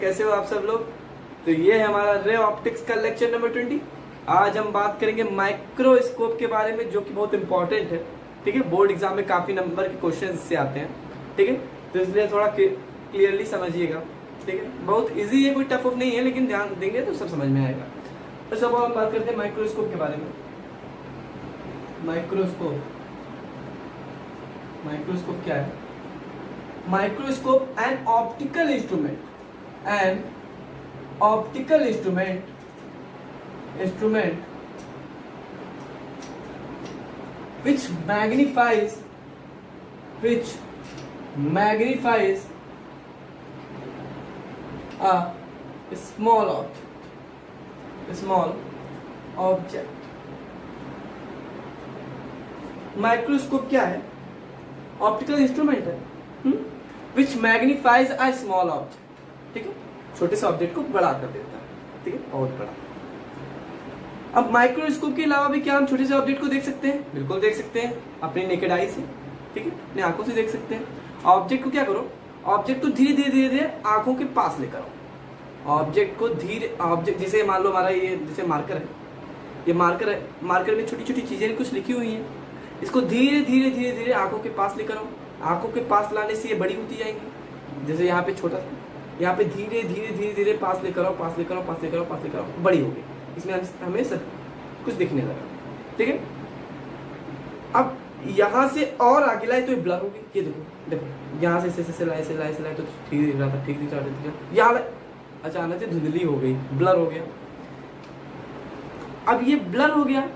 कैसे हो आप सब लोग। तो ये है हमारा रे ऑप्टिक्स का लेक्चर नंबर 20। आज हम बात करेंगे माइक्रोस्कोप के बारे में, जो कि बहुत इंपॉर्टेंट है। ठीक है, बोर्ड एग्जाम में काफी नंबर के क्वेश्चन इससे आते हैं। ठीक है, तो इसलिए थोड़ा क्लियरली समझिएगा। ठीक है, बहुत इजी है, कोई टफ ऑफ नहीं है, लेकिन ध्यान देंगे तो सब समझ में आएगा। तो सब हम बात करते हैं माइक्रोस्कोप के बारे में। माइक्रोस्कोप क्या है? Microscope an optical instrument which magnifies a small object. Microscope क्या है? ऑप्टिकल इंस्ट्रूमेंट है विच मैग्नीफाइज अ स्मॉल ऑब्जेक्ट। ठीक है, छोटे से ऑब्जेक्ट को बड़ा कर देता है। ठीक है, बहुत बड़ा। अब माइक्रोस्कोप के अलावा भी क्या हम छोटे से ऑब्जेक्ट को देख सकते हैं? बिल्कुल देख सकते हैं, अपनी नेकेड आई से। ठीक है, अपनी आंखों से देख सकते हैं। ऑब्जेक्ट को क्या करो, ऑब्जेक्ट को धीरे धीरे आंखों के पास लेकर आओ। ऑब्जेक्ट जैसे मान लो हमारा ये जैसे मार्कर है, ये मार्कर है, मार्कर में छोटी छोटी चीजें कुछ लिखी हुई हैं। इसको धीरे धीरे आंखों के पास लेकर आओ। आंखों के पास लाने से ये बड़ी होती जाएंगी। जैसे यहाँ पे छोटा था, यहाँ पे धीरे धीरे पास लेकर आओ, बड़ी होगी। इसमें हमें सब कुछ दिखने लगा। ठीक है, अब यहाँ से और आगे लाए तो ये ब्लर होगी। ये देखो यहाँ से लाए तो ठीक दिख रहा था, यहाँ अचानक से धुंधली हो गई, ब्लर हो गया। अब ये ब्लर हो गया।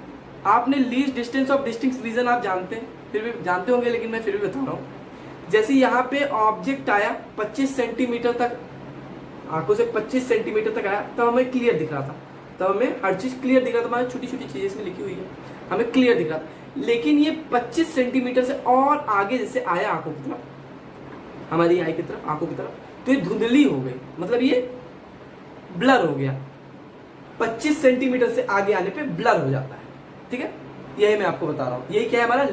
आपने least distance of distinct reason आप जानते हैं, फिर भी जानते होंगे, लेकिन मैं फिर भी बता रहा हूँ। जैसे यहाँ पे ऑब्जेक्ट आया 25 सेंटीमीटर तक, आंखों से 25 सेंटीमीटर तक आया, तब हमें क्लियर दिख रहा था। तब हमें हर चीज क्लियर दिख रहा था, हमारी छोटी छोटी चीजें इसमें लिखी हुई है, हमें क्लियर दिख रहा था। लेकिन ये 25 सेंटीमीटर से और आगे जैसे आया आंखों की तरफ, हमारी आई की तरफ, आंखों की तरफ, तो ये धुंधली हो गई, मतलब ये ब्लर हो गया। 25 सेंटीमीटर से आगे आने पे ब्लर हो जाता है। ठीक है, यही मैं आपको बता रहा हूँ। यही क्या है हमारा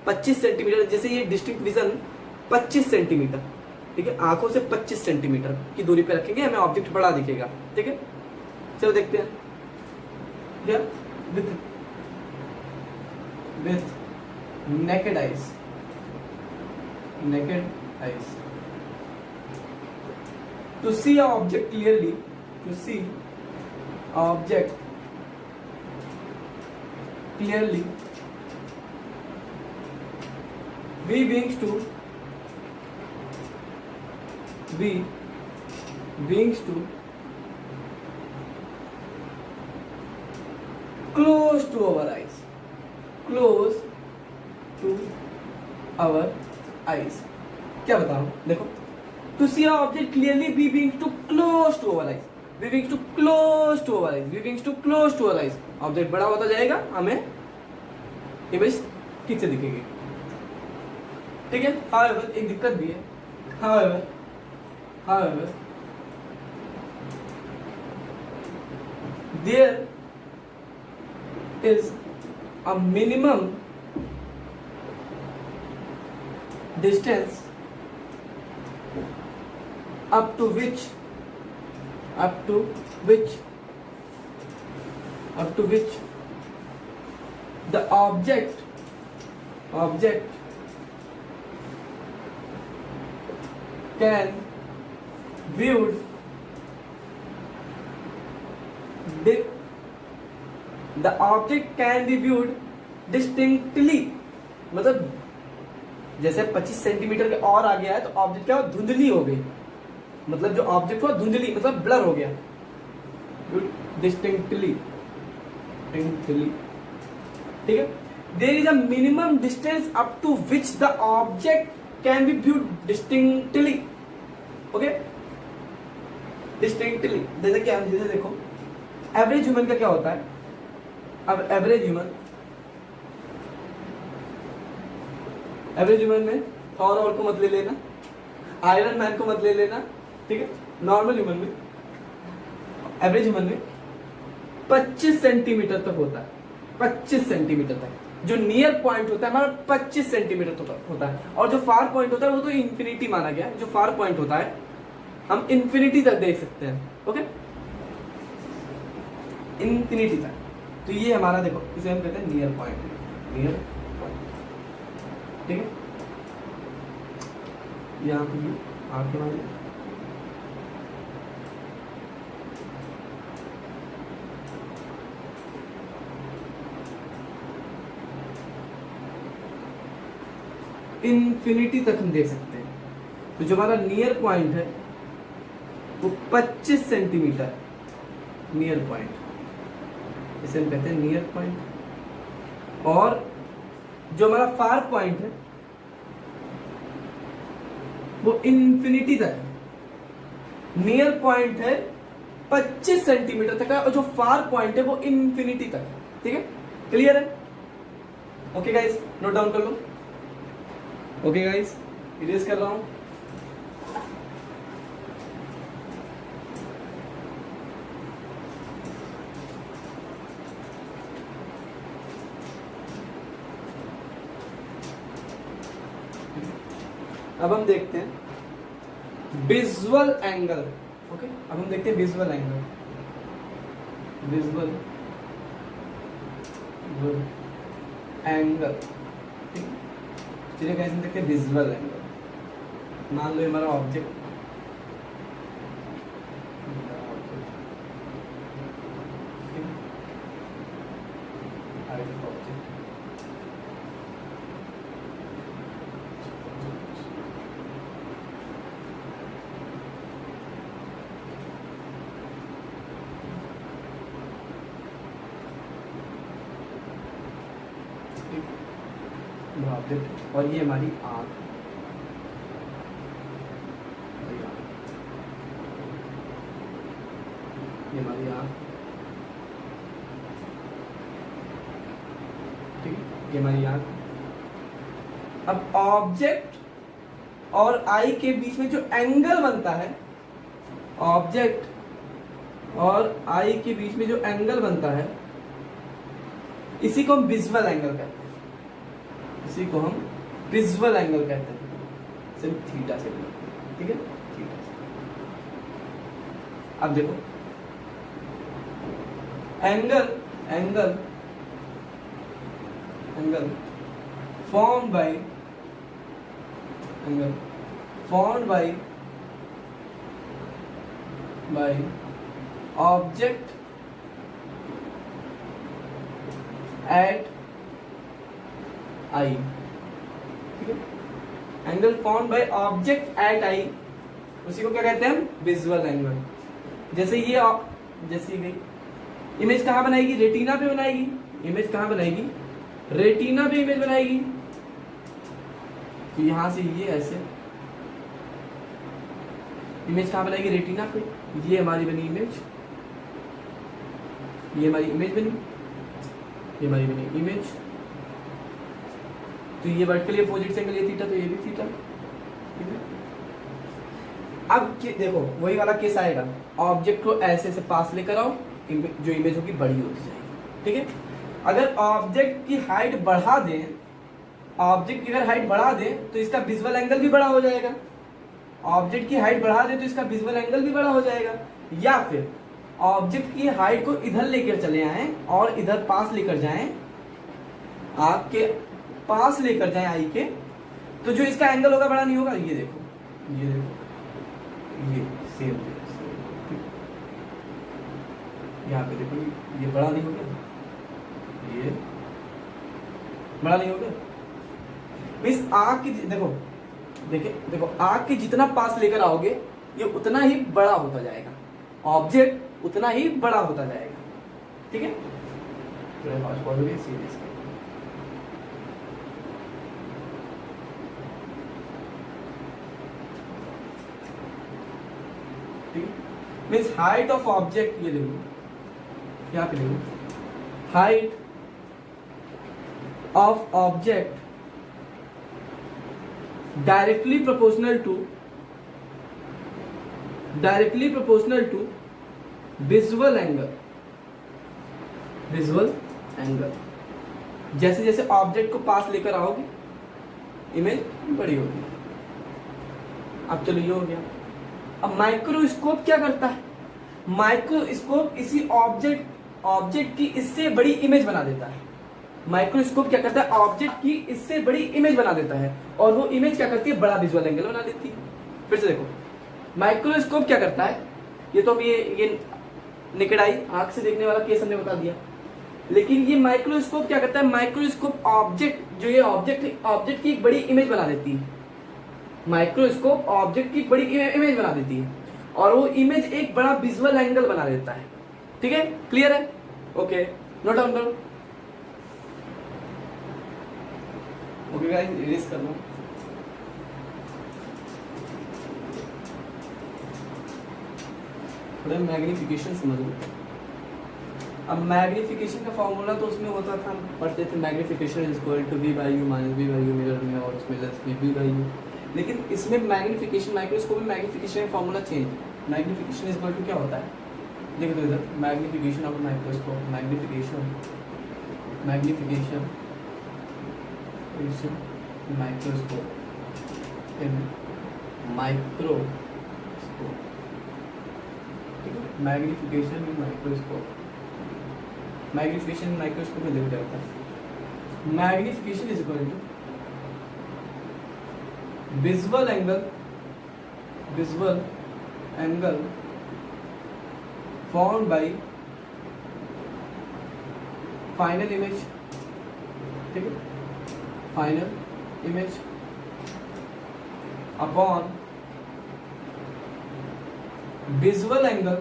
25 सेंटीमीटर। जैसे ये डिस्टिंक्ट विजन 25 सेंटीमीटर, ठीक है, आंखों से 25 सेंटीमीटर की दूरी पे रखेंगे, हमें ऑब्जेक्ट बड़ा दिखेगा। ठीक है, चलो देखते हैं। With naked eyes to see an object clearly, we wings to close to our eyes। क्या बता रहा हूं, देखो, to see an object clearly we wings to close to our eyes। Object बड़ा होता जाएगा, हमें इमेज ठीक से दिखेगी। ठीक है, however एक दिक्कत भी है। however there is a minimum distance up to which the object can viewed distinctly। मतलब जैसे 25 सेंटीमीटर के और आ गया है तो ऑब्जेक्ट क्या धुंधली हो गई, मतलब जो ऑब्जेक्ट हुआ धुंधली मतलब ब्लर हो गया। डिस्टिंक्टली, ठीक है। There is a minimum distance up to which the object can be viewed distinctly. Okay, distinctly. जैसे कि हम जैसे देखो एवरेज ह्यूमन का क्या होता है। अब एवरेज ह्यूमन में थॉर और को मत ले लेना, आयरन मैन को मत ले लेना, ठीक है। नॉर्मल ह्यूमन में, एवरेज ह्यूमन में 25 सेंटीमीटर तक होता है। 25 सेंटीमीटर तक जो नियर पॉइंट होता है हमारा 25 सेंटीमीटर तक होता है, और जो फार पॉइंट होता है वो तो इंफिनिटी माना गया है। जो फार पॉइंट होता है हम इंफिनिटी तक देख सकते हैं, ओके, इंफिनिटी तक। तो ये हमारा देखो, इसे हम कहते हैं नियर पॉइंट, नियर पॉइंट, ठीक है। यहाँ पे आगे वाले इंफिनिटी तक हम देख सकते हैं। तो जो हमारा नियर पॉइंट है वो 25 सेंटीमीटर नियर पॉइंट, इसे हम कहते हैं नियर पॉइंट। और जो हमारा फार पॉइंट है वो इंफिनिटी तक है। नियर पॉइंट है 25 सेंटीमीटर तक है और जो फार पॉइंट है वो इंफिनिटी तक है, ठीक है। क्लियर है? ओके गाइस, नोट डाउन कर लो। ओके गाइस, इरेज कर रहा हूं। अब हम देखते हैं विजुअल एंगल, ओके। अब हम देखते हैं विजुअल एंगल, विजुअल एंगल, ठीक है। चलिए कैसे देखते हैं विजुअल एंगल। मान लो हमारा ऑब्जेक्ट, ऑब्जेक्ट, और ये हमारी आंख, ये हमारी आंख, ठीक है, ये हमारी आंख। अब ऑब्जेक्ट और आई के बीच में जो एंगल बनता है, ऑब्जेक्ट और आई के बीच में जो एंगल बनता है, इसी को हम विजुअल एंगल कहते हैं, इसी को हम विजुअल एंगल कहते हैं, सिर्फ थीटा से, ठीक है, थीटा से। अब देखो angle, angle, angle formed by, angle formed by object at I, ठीक है। Angle formed by object at eye, उसी को क्या कहते हैं हम? Visual angle. जैसे ये जैसे गई इमेज कहाँ बनाएगी? रेटिना पे बनाएगी। इमेज कहाँ बनाएगी? रेटिना पे इमेज बनाएगी। तो यहां से ये ऐसे इमेज कहाँ बनाएगी? रेटिना पे। ये हमारी बनी इमेज, ये हमारी इमेज बनी, ये हमारी बनी इमेज। तो ये वर्टिकली अपोजिट से एंगल ये थीटा, तो ये भी थीटा, ठीक है। अब देखो वही वाला केस आएगा, ऑब्जेक्ट को ऐसे से पास लेकर आओ, जो इमेज होगी बड़ी होती जाएगी, ठीक है। अगर ऑब्जेक्ट की हाइट बढ़ा दें, ऑब्जेक्ट की अगर हाइट बढ़ा दें तो इसका विजुअल एंगल भी बड़ा हो जाएगा। ऑब्जेक्ट की हाइट बढ़ा दें तो इसका विजुअल एंगल भी बड़ा हो जाएगा। या फिर ऑब्जेक्ट की हाइट को इधर लेकर चले आए और इधर पास लेकर जाएं, आपके पास लेकर जाएं आई के, तो जो इसका एंगल होगा बड़ा नहीं होगा। ये देखो, ये देखो, ये सेम, यहाँ पे देखो ये बड़ा नहीं हो गया, ये बड़ा नहीं हो गया। मीन्स आँख की देखो, देखो आँख के जितना पास लेकर आओगे ये उतना ही बड़ा होता जाएगा, ऑब्जेक्ट उतना ही बड़ा होता जाएगा, ठीक है। मीन्स हाइट ऑफ ऑब्जेक्ट, ये देखो यहाँ पे देखो, height of object directly proportional to visual angle, visual angle. जैसे जैसे ऑब्जेक्ट को पास लेकर आओगे इमेज बड़ी होगी। अब चलो ये हो गया। अब माइक्रोस्कोप क्या करता है, माइक्रोस्कोप इसी ऑब्जेक्ट की इससे बड़ी इमेज बना देता है। माइक्रोस्कोप क्या करता है, ऑब्जेक्ट की इससे बड़ी इमेज बना देता है, और वो इमेज क्या करती है, बड़ा विजुअल एंगल बना देती है। फिर से देखो, माइक्रोस्कोप क्या करता है, ये तो अब ये निकट आई आंख से देखने वाला केस हमने बता दिया, लेकिन ये माइक्रोस्कोप क्या करता है, माइक्रोस्कोप ऑब्जेक्ट जो ये ऑब्जेक्ट की एक बड़ी इमेज बना देती है। माइक्रोस्कोप ऑब्जेक्ट की एक बड़ी इमेज बना देती है, और वो इमेज एक बड़ा विजुअल एंगल बना देता है। ठीक है, क्लियर है? ओके, नोट डाउन करो। ओके गाइस, इरेज कर लो। थोड़ा मैग्निफिकेशन समझ लो। अब मैग्निफिकेशन का फॉर्मूला तो उसमें होता था, हम पढ़ते थे magnification is equal to v by u minus v by u mirror में, और उसमें लेंस में v बाई यू। लेकिन इसमें मैग्निफिकेशन, माइक्रोस्कोप में मैग्निफिकेशन का formula change. Magnification is equal to क्या होता है, देखो तो इधर magnification of microscope, magnification microscope magnification in microscope, magnification in microscope में देखो क्या होता है। Magnification is equal to visual angle formed by final image, ठीक है, final image upon visual angle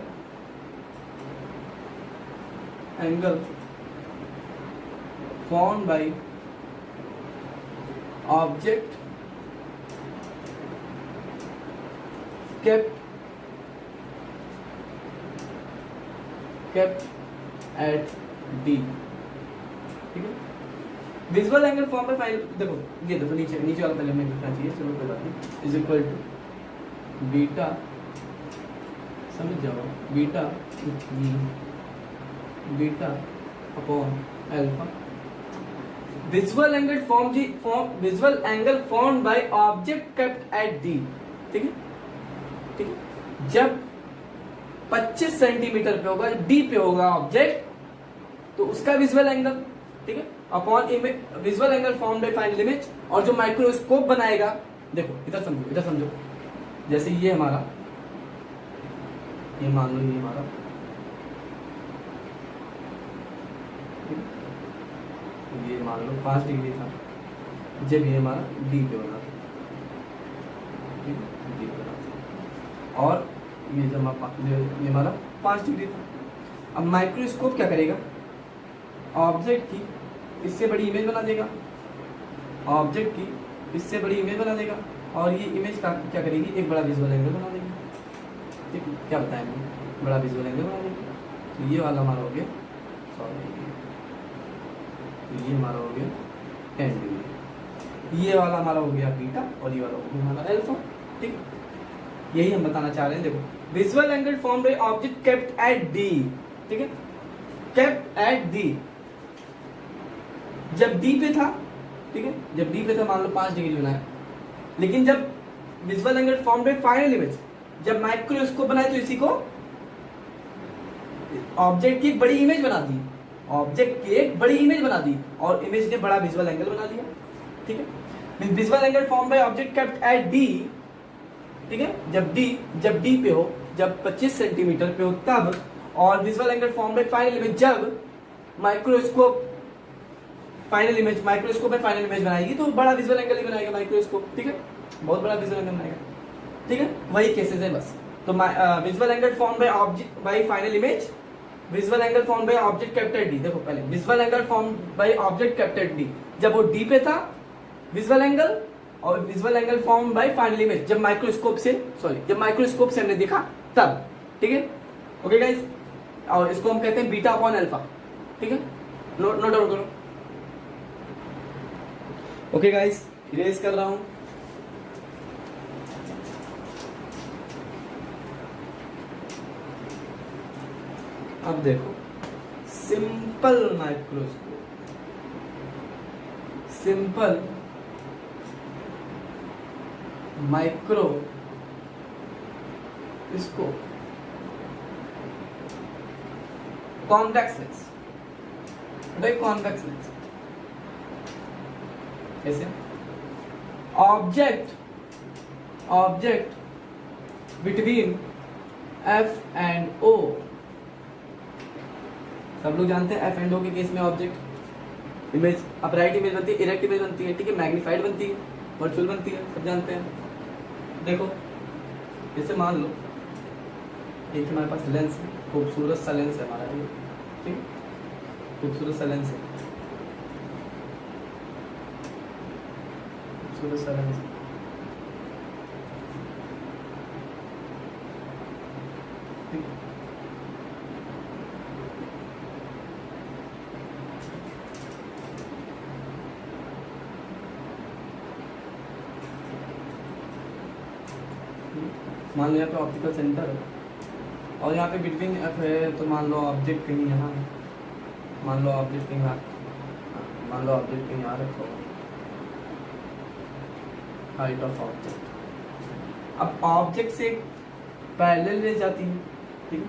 formed by object kept at D। ठीक है, visual angle form पे फाइनल, देखो ये देखो नीचे वाला पहले हमें लिखना चाहिए, चलो कोई बात नहीं, इज इक्वल टू बीटा, समझ जाओ, beta upon alpha. Visual angle visual angle form by object kept at D. ठीक है, जब 25 सेंटीमीटर पे होगा, डी पे होगा ऑब्जेक्ट, तो उसका विजुअल एंगल, ठीक है, upon visual angle form by final image. और जो माइक्रोस्कोप बनाएगा, देखो इधर समझो, जैसे ये हमारा, ये मान लो ये हमारा, ये मान लो 5 डिग्री था, जब ये हमारा डी पे बना था, डी पे बना था, और ये जब ये हमारा 5 डिग्री था। अब माइक्रोस्कोप क्या करेगा, ऑब्जेक्ट की इससे बड़ी इमेज बना देगा, और ये इमेज का क्या करेगी, एक बड़ा विजुअल एंगल बना देगी। ठीक है, क्या बताएं, बड़ा विजुअल एंगल बना देगी। तो ये वाला हमारा हो गया, ये हमारा हो गया 10 डिग्री, ये वाला हमारा हो गया बीटा, और ये वाला हो गया हमारा अल्फा। ठीक, यही हम बताना चाह रहे हैं। देखो, visual angle form by object kept at D, ठीक है, केप्ट एट डी, जब डी पे था, ठीक है, जब डी पे था मान लो 5 डिग्री बनाया, लेकिन जब visual angle form by final image, जब माइक्रोस्कोप बनाए तो इसी को ऑब्जेक्ट की एक बड़ी इमेज बना दी, और इमेज ने बड़ा विजुअल एंगल बना दिया। ठीक है, visual angle form by object kept at D, ठीक है, जब डी पे हो, जब 25 सेंटीमीटर पे हो तब, और visual angle form by final image जब माइक्रोस्कोप में फाइनल इमेज बनाएगी, तो बड़ा विजुअल एंगल ही बनाएगा माइक्रोस्कोप। ठीक है, बहुत बड़ा विजुअल एंगल बनाएगा। ठीक है, वही केसेस है बस। तो visual angle form by object by final image, visual angle form by object kept at D. देखो पहले visual angle form by object kept at D, जब वो डी पे था विजुअल एंगल, और visual angle form by final image जब microscope से हमने देखा तब। ठीक है, ओके गाइस, और इसको हम कहते हैं बीटा अपॉन अल्फा। ठीक है, नोट डाउन करो। ओके गाइस, इरेज कर रहा हूं। अब देखो, सिंपल इसको कॉन्वेक्स लेंस, भाई कॉन्वेक्स लेंस कैसे? ऑब्जेक्ट बिटवीन एफ एंड ओ, सब लोग जानते हैं एफ एंड ओ के केस में ऑब्जेक्ट इमेज अपराइट इमेज बनती है, इरेक्ट इमेज बनती है, ठीक है, मैग्नीफाइड बनती है, वर्चुअल बनती है, सब जानते हैं। देखो जैसे मान लो एक हमारे पास लेंस है, खूबसूरत सा लेंस है हमारा, ठीक, खूबसूरत सा लेंस है, खूबसूरत सा लेंस है, मान लो यहाँ पे ऑप्टिकल सेंटर है और यहाँ पे बिटवीन एफ है, तो मान लो ऑब्जेक्ट कहीं यहाँ है, मान लो ऑब्जेक्ट कहीं यहाँ, मान लो ऑब्जेक्ट कहीं यहाँ रखो, हाइट ऑफ ऑब्जेक्ट। अब ऑब्जेक्ट से पैरेलल रेज जाती है, ठीक है,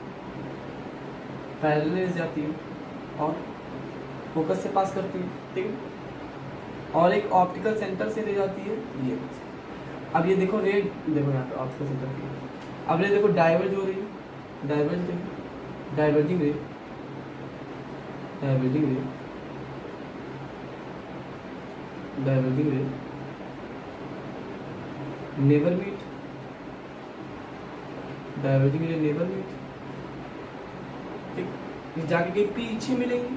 पैरेलल रेज जाती है और फोकस से पास करती है, ठीक है, और एक ऑप्टिकल सेंटर से ले जाती है ये। अब ये देखो रे, देखो यहाँ पे ऑप्टिकल सेंटर की, अब ये देखो डाइवर्ज हो रही है, डाइवर्जिंग रे, डाइवर्जिंग रे, डाइवर्जिंग रे, डाइवर्जिंग रे, नेवर मीट, डाइवर्जिंग रे नेवर मीट, ठीक, जाके कहीं पीछे मिलेंगी,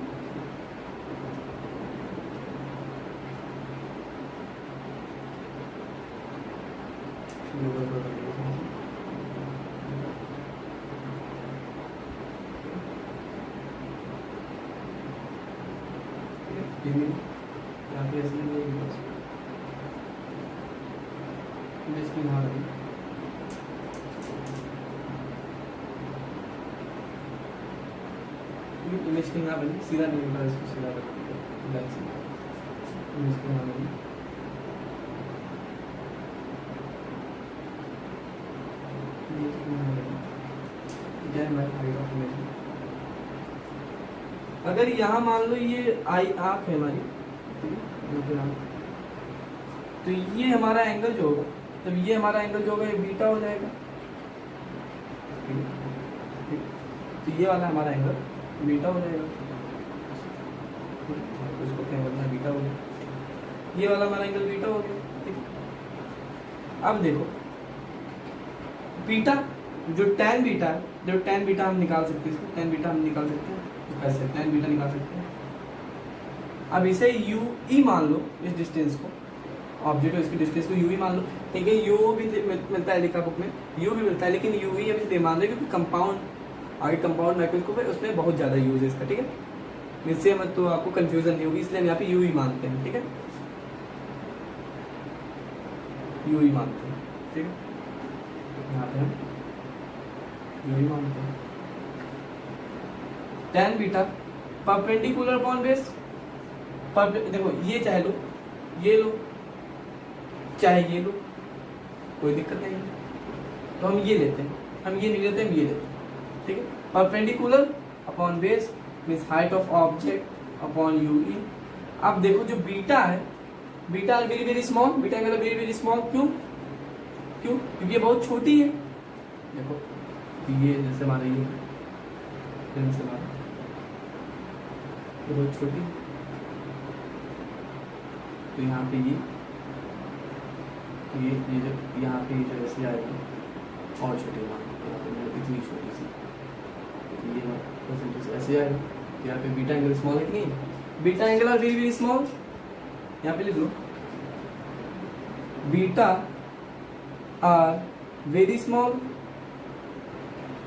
यहाँ पे ऐसे नहीं इसकी यहाँ रही, इमेज की यहाँ बनी, सीधा नहीं होगा, इसको सीधा कर दिया, इमेज की यहाँ बनी, अगर यहाँ मान लो ये आई आँख है हमारी, तो ये हमारा एंगल जो होगा, तब ये हमारा एंगल जो होगा ये बीटा हो जाएगा, तो ये वाला हमारा एंगल बीटा हो जाएगा, उसको क्या बोलना है, बीटा हो गया, ये वाला हमारा एंगल बीटा हो गया, ठीक है। अब देखो बीटा जो tan बीटा है, जो tan बीटा हम निकाल सकते हैं, इसको tan बीटा हम निकाल सकते हैं, कैसे tan बीटा निकाल सकते हैं। अब इसे u e मान लो, इस डिस्टेंस को, ऑब्जेक्ट और इसकी डिस्टेंस को u e मान लो, ठीक है, u भी मिलता है लिखा बुक में, u भी मिलता है, लेकिन u e हम इसलिए मान रहे क्योंकि कंपाउंड, आगे कंपाउंड माइक्रोस्कोप है, उसमें बहुत ज़्यादा यूज है इसका, ठीक है, इससे मत तो आपको कंफ्यूजन नहीं होगी, इसलिए हम यहाँ पे u e मानते हैं, ठीक है, u e मानते हैं, ठीक है, यहाँ पे हम u e मानते हैं। tan beta perpendicular upon base, देखो ये चाहे लो, ये लो, चाहे ये लो, कोई दिक्कत नहीं है, तो हम ये लेते हैं, हम ये नहीं लेते, हम ये लेते हैं, ठीक है, perpendicular upon base means height of object upon you E. अब देखो जो बीटा है, beta very very small, beta मतलब वेरी वेरी स्मॉल, क्यों क्यों? क्योंकि ये बहुत छोटी है, देखो ये जैसे हमारा ये बहुत छोटी, तो यहाँ पे ये जो यहाँ पे जो ऐसे आएगी और छोटी, यहाँ पे इतनी छोटी सी, ये परसेंटेज ऐसे आएगा, यहाँ पे बीटा एंगल स्मॉल है कि नहीं, beta angle are very very small, यहाँ पे लिख लो beta are very small,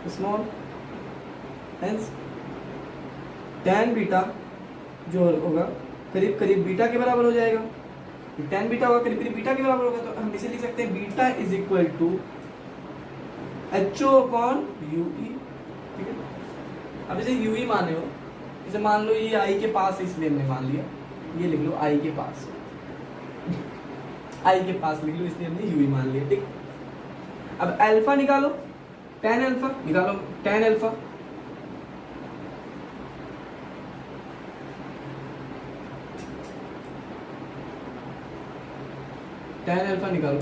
small, hence tan beta जो होगा करीब करीब बीटा के बराबर हो जाएगा, tan बीटा होगा करीब करीब बीटा के बराबर होगा, तो हम इसे लिख सकते हैं beta is equal to HO upon UE, ठीक है। अब इसे UE माने हो, इसे मान लो ये I के पास है, इसलिए हमने मान लिया, ये लिख लो I के पास, I के पास लिख लो, इसलिए हमने UE मान लिया, ठीक। अब अल्फा निकालो, tan अल्फा निकालो, tan अल्फा tan अल्फा निकालो।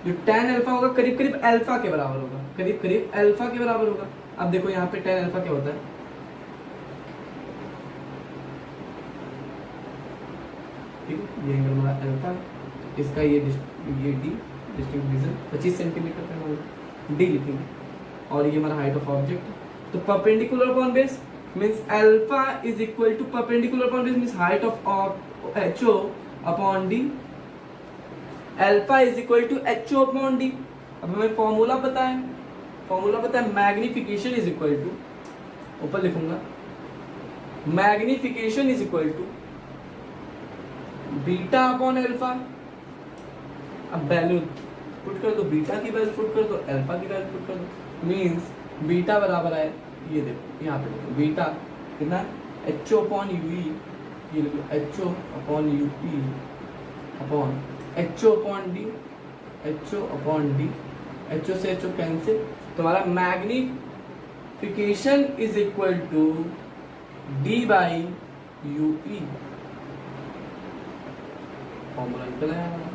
जो tan अल्फा होगा करीब करीब अल्फा के बराबर होगा, करीब करीब अल्फा के बराबर होगा। अब देखो यहाँ पे tan अल्फा क्या होता है, ठीक है, ये एंगल हमारा अल्फा, इसका ये डी डिस्टिंक्ट रीजन 25 सेंटीमीटर का होगा, डी लिखेंगे। और ये हमारा हाइट ऑफ ऑब्जेक्ट। तो perpendicular upon base means alpha is equal to perpendicular upon base means height of HO upon D. Alpha is equal to HO upon D. अब हमें formula पता है, फॉर्मूला पता है मैग्निफिकेशन इज इक्वल टू, ऊपर लिखूंगा magnification is equal to beta upon alpha. अब value put कर दो, बीटा की वैल्यू पुट कर दो, अल्फा की वैल्यू पुट कर दो, मींस बीटा बराबर है, ये देखो यहाँ पे देखो बीटा कितना, एच ओ अपॉन यू ई, ये लिखो H O upon you E upon H O upon D, H O upon D, H O से एच ओ कैंसिल, तुम्हारा magnification is equal to D by you E. Formula निकल आया हमारा,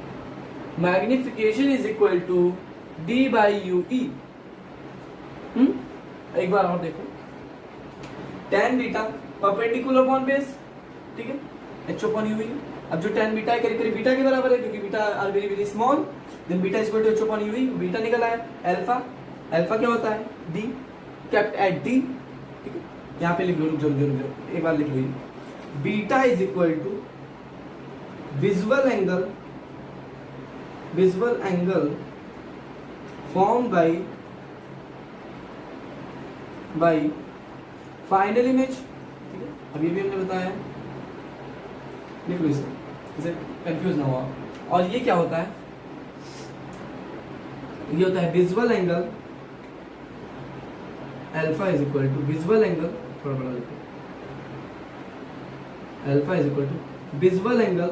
magnification is equal to D by you E. एक बार और देखो, tan beta perpendicular upon base, ठीक है, एच अपॉन यू ई। अब जो tan बीटा है करीब करीब बीटा के बराबर है क्योंकि beta are very very small, then beta is equal to H upon you E, beta निकल आया। अल्फा, अल्फा क्या होता है, डी केप्ट एट डी, ठीक है, यहाँ पे लिख लो, रुक जाओ एक बार लिख लो, beta is equal to visual angle formed by final image, ठीक है, अभी भी हमने बताया, लिख लो इसे कंफ्यूज ना हुआ। और ये क्या होता है, ये होता है visual angle alpha is equal to visual angle, थोड़ा बड़ा लिखो, alpha is equal to visual angle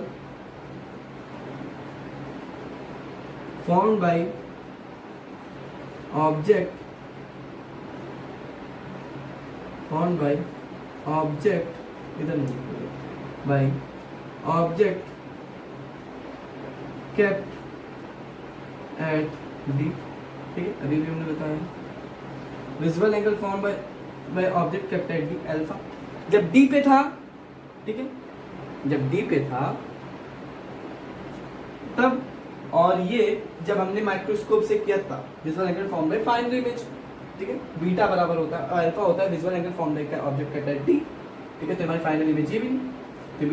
formed by object इधर नहीं, by object kept at D, ठीक है, अभी भी हमने बताया visual angle form by object kept at D alpha, जब D पे था, ठीक है, जब D पे था तब, और ये जब हमने माइक्रोस्कोप से किया था visual angle form by final image, ठीक है, बीटा बराबर होता है अल्फा होता है visual angle form by object eight D, ठीक है, तो हमारी फाइनल इमेज ये भी नहीं, तो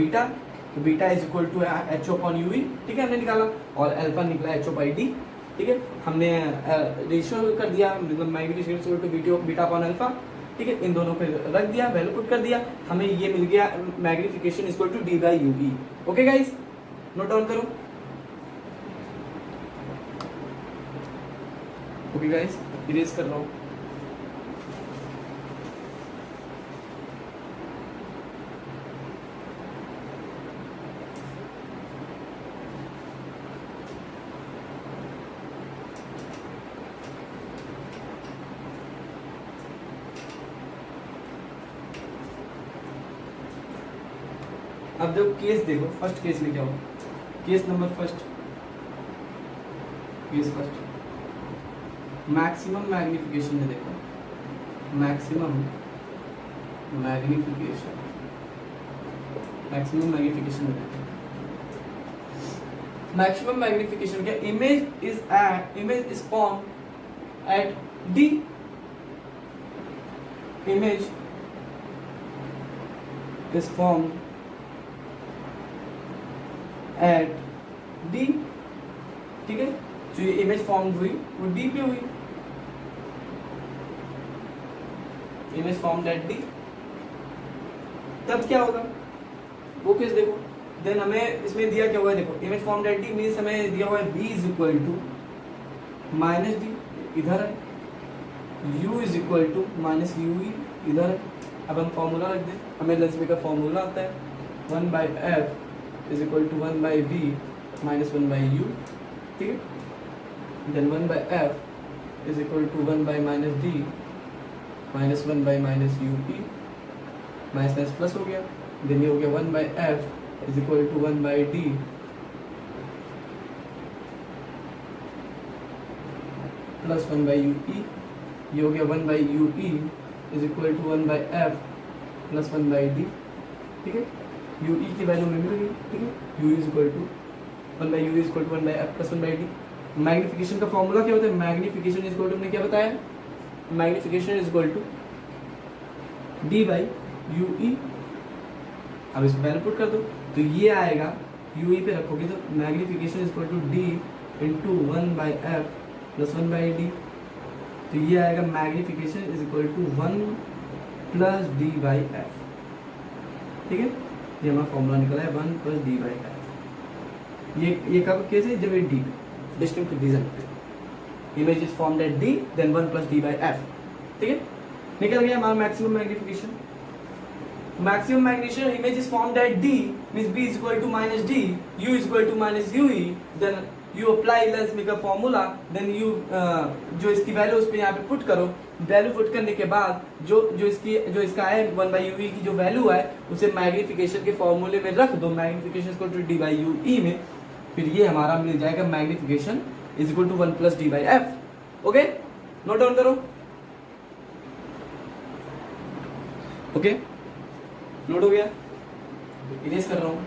beta is equal to H upon you E, ठीक है, हमने निकाला, और अल्फा निकला एच ओ बाई डी, ठीक है, हमने रेशियो कर दिया, मतलब magnification is equal to beta upon alpha, ठीक है, इन दोनों पे रख दिया, वैल्यू पुट कर दिया, हमें ये मिल गया magnification is equal to D by you E. Okay guys, note down करो। ओके गाइस, इरेज कर रहा हूँ। अब देखो केस, देखो फर्स्ट केस में क्या हो, case number first, case first maximum magnification में देखो, मैक्सिमम मैग्निफिकेशन में देखो, मैक्सिमम मैग्निफिकेशन क्या, image is form at D, image is form at D, ठीक है, जो ये इमेज फॉर्म हुई वो डी पे हुई, इमेज फॉर्म एट डी, तब क्या होगा वो केस देखो, देन हमें इसमें दिया क्या हुआ है, देखो image form at D means हमें दिया हुआ है v is equal to minus D, इधर है, u is equal to minus U E, इधर है। अब हम फॉर्मूला रख दें, हमें लेंस का फॉर्मूला आता है 1/f is equal to 1/v minus 1/u, ठीक है, then 1/f is equal to 1 by minus D minus 1 by minus U P minus minus plus हो गया, देन ये हो गया 1 by F is equal to 1 by D plus 1 by you ई, ये हो गया 1 by you E is equal to 1 by F plus 1 by D. ठीक है, यू ई की वैल्यू में मिल गई। ठीक है, U is equal to 1 by U is equal to 1 by F plus 1 by D. Magnification का फॉर्मूला क्या होता है? मैग्निफिकेशन इज इक्वल टू, हमने क्या बताया? Magnification is equal to D by you E. अब इसको वैल्यू पुट कर दो तो ये आएगा, यू ई पे रखोगे तो magnification is equal to D into 1 by F plus 1 by D. तो ये आएगा magnification is equal to 1 plus D by F. ठीक है, ये हमारा फॉर्मूला निकला है 1 प्लस डी बाई एफ। ये कब केस है? जब ये D distinct division image is formed at D then 1 plus D by F. ठीक है, निकल गया हमारा maximum magnification. Maximum magnification image is formed at D means b is equal to minus D, u is equal to minus U E, then you apply lens का formula, then you जो इसकी value उस पे यहाँ पे put करो। Value put करने के बाद जो इसका है 1 बाई यू ई की जो वैल्यू है उसे मैग्निफिकेशन के फॉर्मूले में रख दो, magnification is equal to D by you E में, फिर ये हमारा मिल जाएगा magnification is equal to 1 plus D by F. Okay, note down करो। ओके, नोट हो गया? इरेज कर रहा हूँ।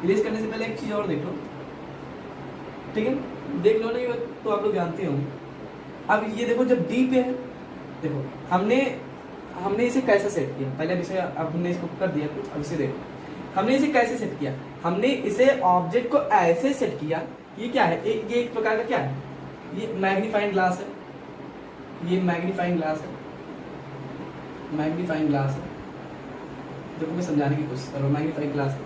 इरेज करने से पहले एक चीज और देख लो। ठीक है, देख लो, नहीं तो आप लोग जानते हो। अब ये देखो, जब डी पे है, देखो हमने इसे कैसे सेट किया? पहले अब इसे हमने इसको कर दिया, तो अब इसे देखो हमने इसे कैसे सेट किया। हमने इसे ऑब्जेक्ट को ऐसे सेट किया। ये क्या है? ये एक प्रकार का क्या है? ये मैग्नीफाइंग ग्लास है। ये मैग्नीफाइंग ग्लास है, मैग्नीफाइंग ग्लास है। देखो मैं समझाने की कोशिश कर रहा हूँ। मैग्नीफाइंग ग्लास है,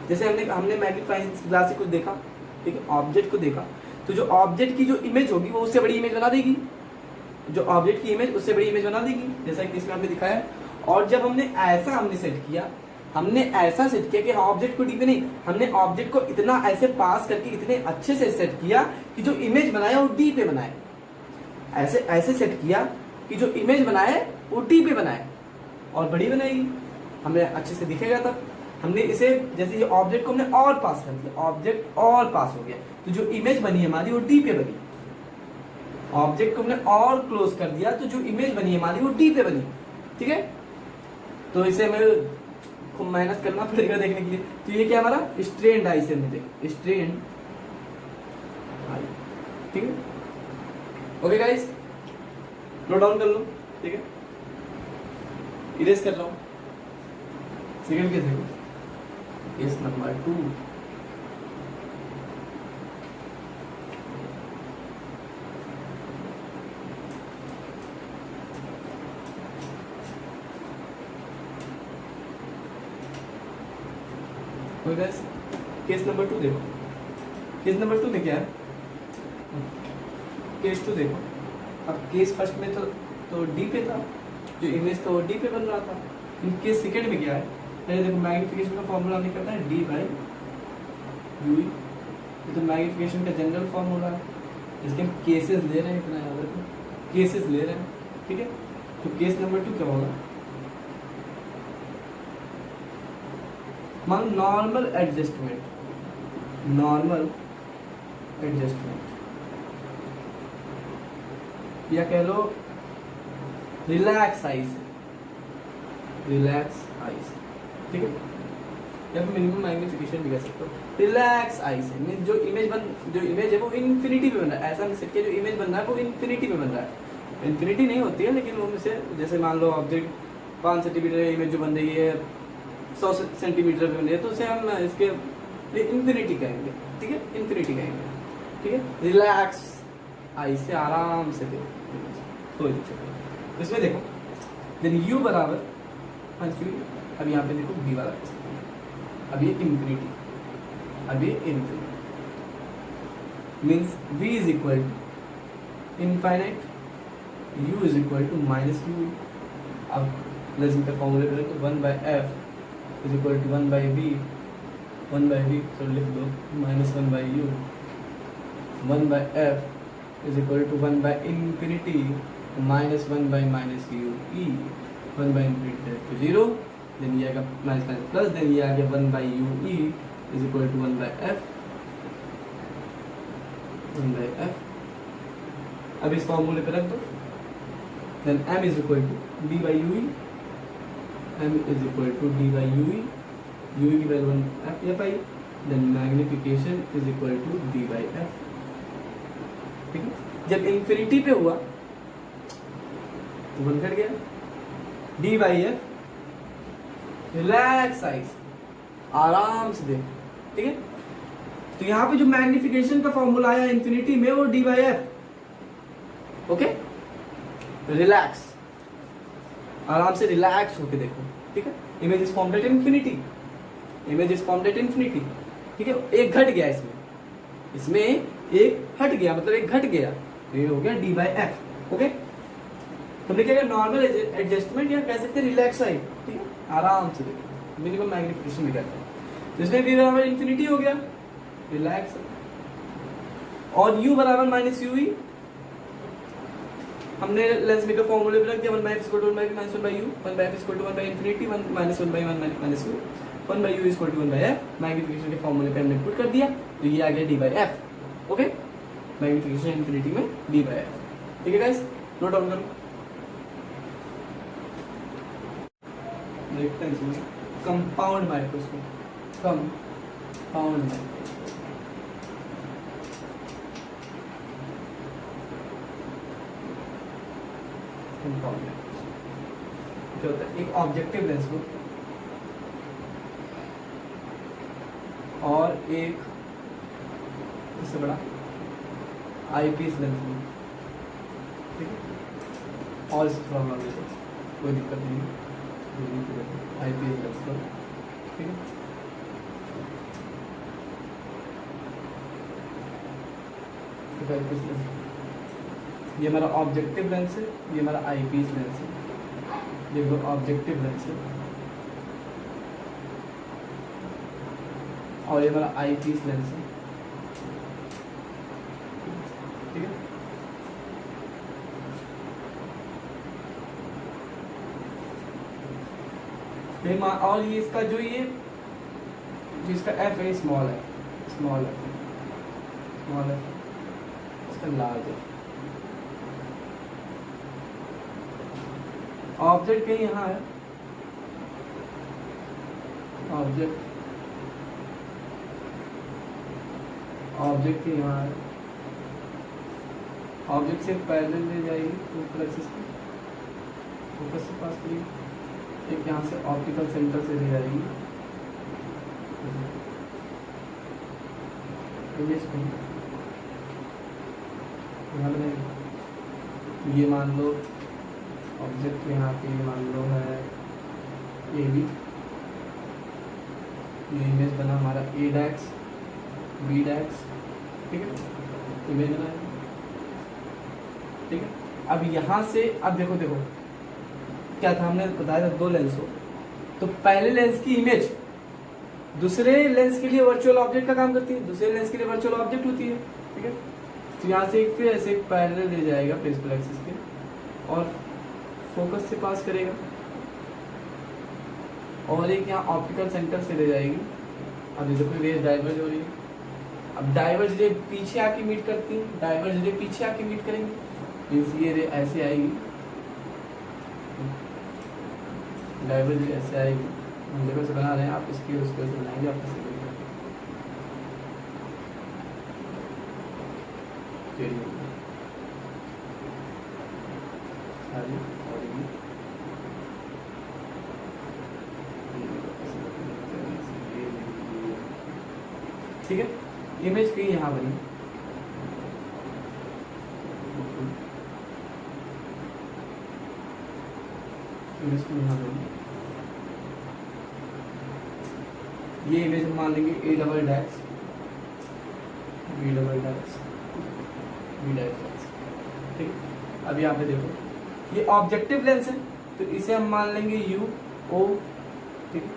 जैसे हमने मैग्नीफाइंग ग्लास से कुछ देखा, ठीक है, ऑब्जेक्ट को देखा, तो जो ऑब्जेक्ट की जो इमेज होगी वो उससे बड़ी इमेज बना देगी। जो ऑब्जेक्ट की इमेज उससे बड़ी इमेज बना देगी, जैसा कि इसमें हमने दिखाया। और जब हमने सेट किया, हमने ऐसा सेट किया कि ऑब्जेक्ट को डी पे नहीं, हमने ऑब्जेक्ट को इतना ऐसे पास करके इतने अच्छे से सेट किया कि जो इमेज बनाया वो डी पे बनाए। ऐसे सेट किया कि जो इमेज बनाए वो डी पे बनाए और बड़ी बनाएगी, हमें अच्छे से दिखेगा। तब हमने इसे, जैसे ये ऑब्जेक्ट को हमने और पास कर दिया, ऑब्जेक्ट और पास हो गया, तो जो इमेज बनी हमारी वो डी पे बनी। ऑब्जेक्ट को हमने और क्लोज कर दिया तो जो इमेज बनी हमारी वो डी पे बनी। ठीक है, तो इसे हमें खूब मेहनत करना पड़ेगा देखने के लिए। तो ये क्या हमारा स्ट्रेन्ड आई से हमने देखा, स्ट्रेन्ड आई। ठीक है, ओके गाइस, नोट डाउन कर लो। ठीक है, इरेज कर रहा हूं। सेकंड केस देखो, केस नंबर 2। केस नंबर 2 देखो। केस नंबर 2 में क्या है? केस 2 देखो। अब केस फर्स्ट में तो डी पे था, जो इमेज था वो डी पे बन रहा था। केस सेकंड में क्या है? पहले देखो, मैग्निफिकेशन का फॉर्मूला हमने करता है डी बाई यू। ये तो मैग्निफिकेशन का जनरल फॉर्मूला है, इसके हम केसेस ले रहे हैं, इतना याद रखो, केसेस ले रहे हैं। ठीक है, तो केस नंबर 2 क्या होगा? मान नॉर्मल एडजस्टमेंट, नॉर्मल एडजस्टमेंट, या कह लो रिलैक्स आइज, रिलैक्स आइज। ठीक है, या फिर मिनिमम मैग्निफिकेशन भी कह सकते हो। रिलैक्स आइज मीन जो इमेज है वो इन्फिनिटी पे बन रहा है। ऐसा नहीं सकते, जो इमेज बन रहा है वो इन्फिनिटी पे बन रहा है। इन्फिनिटी नहीं होती है, लेकिन वो से जैसे मान लो ऑब्जेक्ट 5 सेंटीमीटर इमेज जो बन रही है 100 सेंटीमीटर पे बन रही है, तो उसे हम इसके इन्फिनिटी कहेंगे। ठीक है, इन्फिनिटी कहेंगे। ठीक है, रिलैक्स आई से आराम से देखो, कोई दिक्कत नहीं। इसमें देखो, देन यू बराबर, अब यहाँ पे देखो बी वाला, अब ये इन्फिनिटी, अब ये infinity means v is equal to infinite, u is equal to minus U. अब लेट्स इनका फॉर्मूला करें तो 1 by F is equal to 1 by v, 1 by v, तो लिख दो minus 1 by U, 1 by F is equal to 1 by infinity minus 1 by minus U E, 1 by infinity to 0, then ये आएगा minus minus plus, then ये आ गया 1 by u E is equal to 1 by f, 1 by f. अब इस फॉर्मूले पे रख दो, then m is equal to D by you e, m is equal to D by you E, u ई की value 1 f I, then magnification is equal to D by F. ठीक है, जब इंफिनिटी पे हुआ तो 1 घट गया, D by F relax size, आराम से देख। ठीक है, तो यहाँ पे जो मैग्निफिकेशन का फॉर्मूला आया इंफिनिटी में वो D by F. Okay, relax, आराम से रिलैक्स होके देखो। ठीक है, image is formed at infinity, image is formed at infinity. ठीक है, एक घट गया इसमें एक हट गया, मतलब एक घट गया, तो ये हो गया डी बाई एफ। ओके, तो हमने क्या नॉर्मल एडजस्टमेंट या कह सकते हैं रिलैक्स साइड। ठीक है, आराम से देखो, मिनिमम मैग्निफिकेशन निकलता है, जिसमें v बराबर इंफिनिटी हो गया, रिलैक्स, और u बराबर माइनस यू ई, हमने लेंस मेकर फॉर्मूले पे रख दिया 1 by f equal to 1 by v minus 1 by u, 1 by f equal to 1 by infinity, 1 minus 1 by 1 minus u, 1 by u equal to 1 by f। Magnification के फॉर्मूले पे हमने पुट कर दिया, तो ये आ गया d by f। Okay, magnification infinity में d बाय f। ठीक है गाइस, नोट डाउन करो। देखते हैं इसमें compound microscope, compound microscope, compound microscope क्या होता है? एक ऑब्जेक्टिव लेंस हो और एक इससे बड़ा आईपीएस लेंस हो। ठीक है, और इससे थोड़ा बड़ा लेंस, कोई दिक्कत नहीं है, आईपीएस लेंस हो। ठीक है, ये हमारा ऑब्जेक्टिव लेंस है, ये हमारा आईपीएस लेंस है, ये ऑब्जेक्टिव लेंस है, और ये हमारा आईपीएस लेंस है। ठीक है, और ये इसका जो इसका एफ है, स्मॉल है, स्मॉल है, स्मॉल है, इसका लार्ज है। ऑब्जेक्ट कहीं यहाँ है, ऑब्जेक्ट कहीं यहाँ है, ऑब्जेक्ट से पैरेलल ले जाएगी फोकल एक्सिस पे, फोकस से पास करेगी, एक यहाँ से ऑप्टिकल सेंटर से ले जाएगी, ये मान लो ऑब्जेक्ट यहाँ पे मान लो है ए बी, ये इमेज बना हमारा ए डैक्स बी डैक्स। ठीक है, इमेज बना है। ठीक है, अब यहाँ से अब देखो क्या था, हमने बताया था 2 लेंस हो, तो पहले लेंस की इमेज दूसरे लेंस के लिए वर्चुअल ऑब्जेक्ट का काम करती है, दूसरे लेंस के लिए वर्चुअल ऑब्जेक्ट होती है। ठीक है, तो यहाँ से फिर ऐसे एक पैरेलल ले जाएगा प्रिंसिपल एक्सिस के और फोकस से पास करेगा, और एक यहाँ ऑप्टिकल सेंटर से ले जाएगी। अब ये देखो रेज डाइवर्ज हो रही है, अब डाइवर्ज रे पीछे आके मीट करती है, डाइवर्ज रे पीछे आके मीट करेंगे, मीन्स ये रे ऐसे आएगी, डाइवर्ज रे ऐसे आएगी। हम देखो से बना रहे हैं, आप इसकी उसके से बनाएंगे, आप कैसे ठीक है, इमेज की यहाँ बनी, इमेज को यहाँ बनी, ये इमेज हम मान लेंगे A double dash B double dash B dash. ठीक, अब यहाँ पे देखो ये ऑब्जेक्टिव लेंस है, तो इसे हम मान लेंगे यू ओ। ठीक है,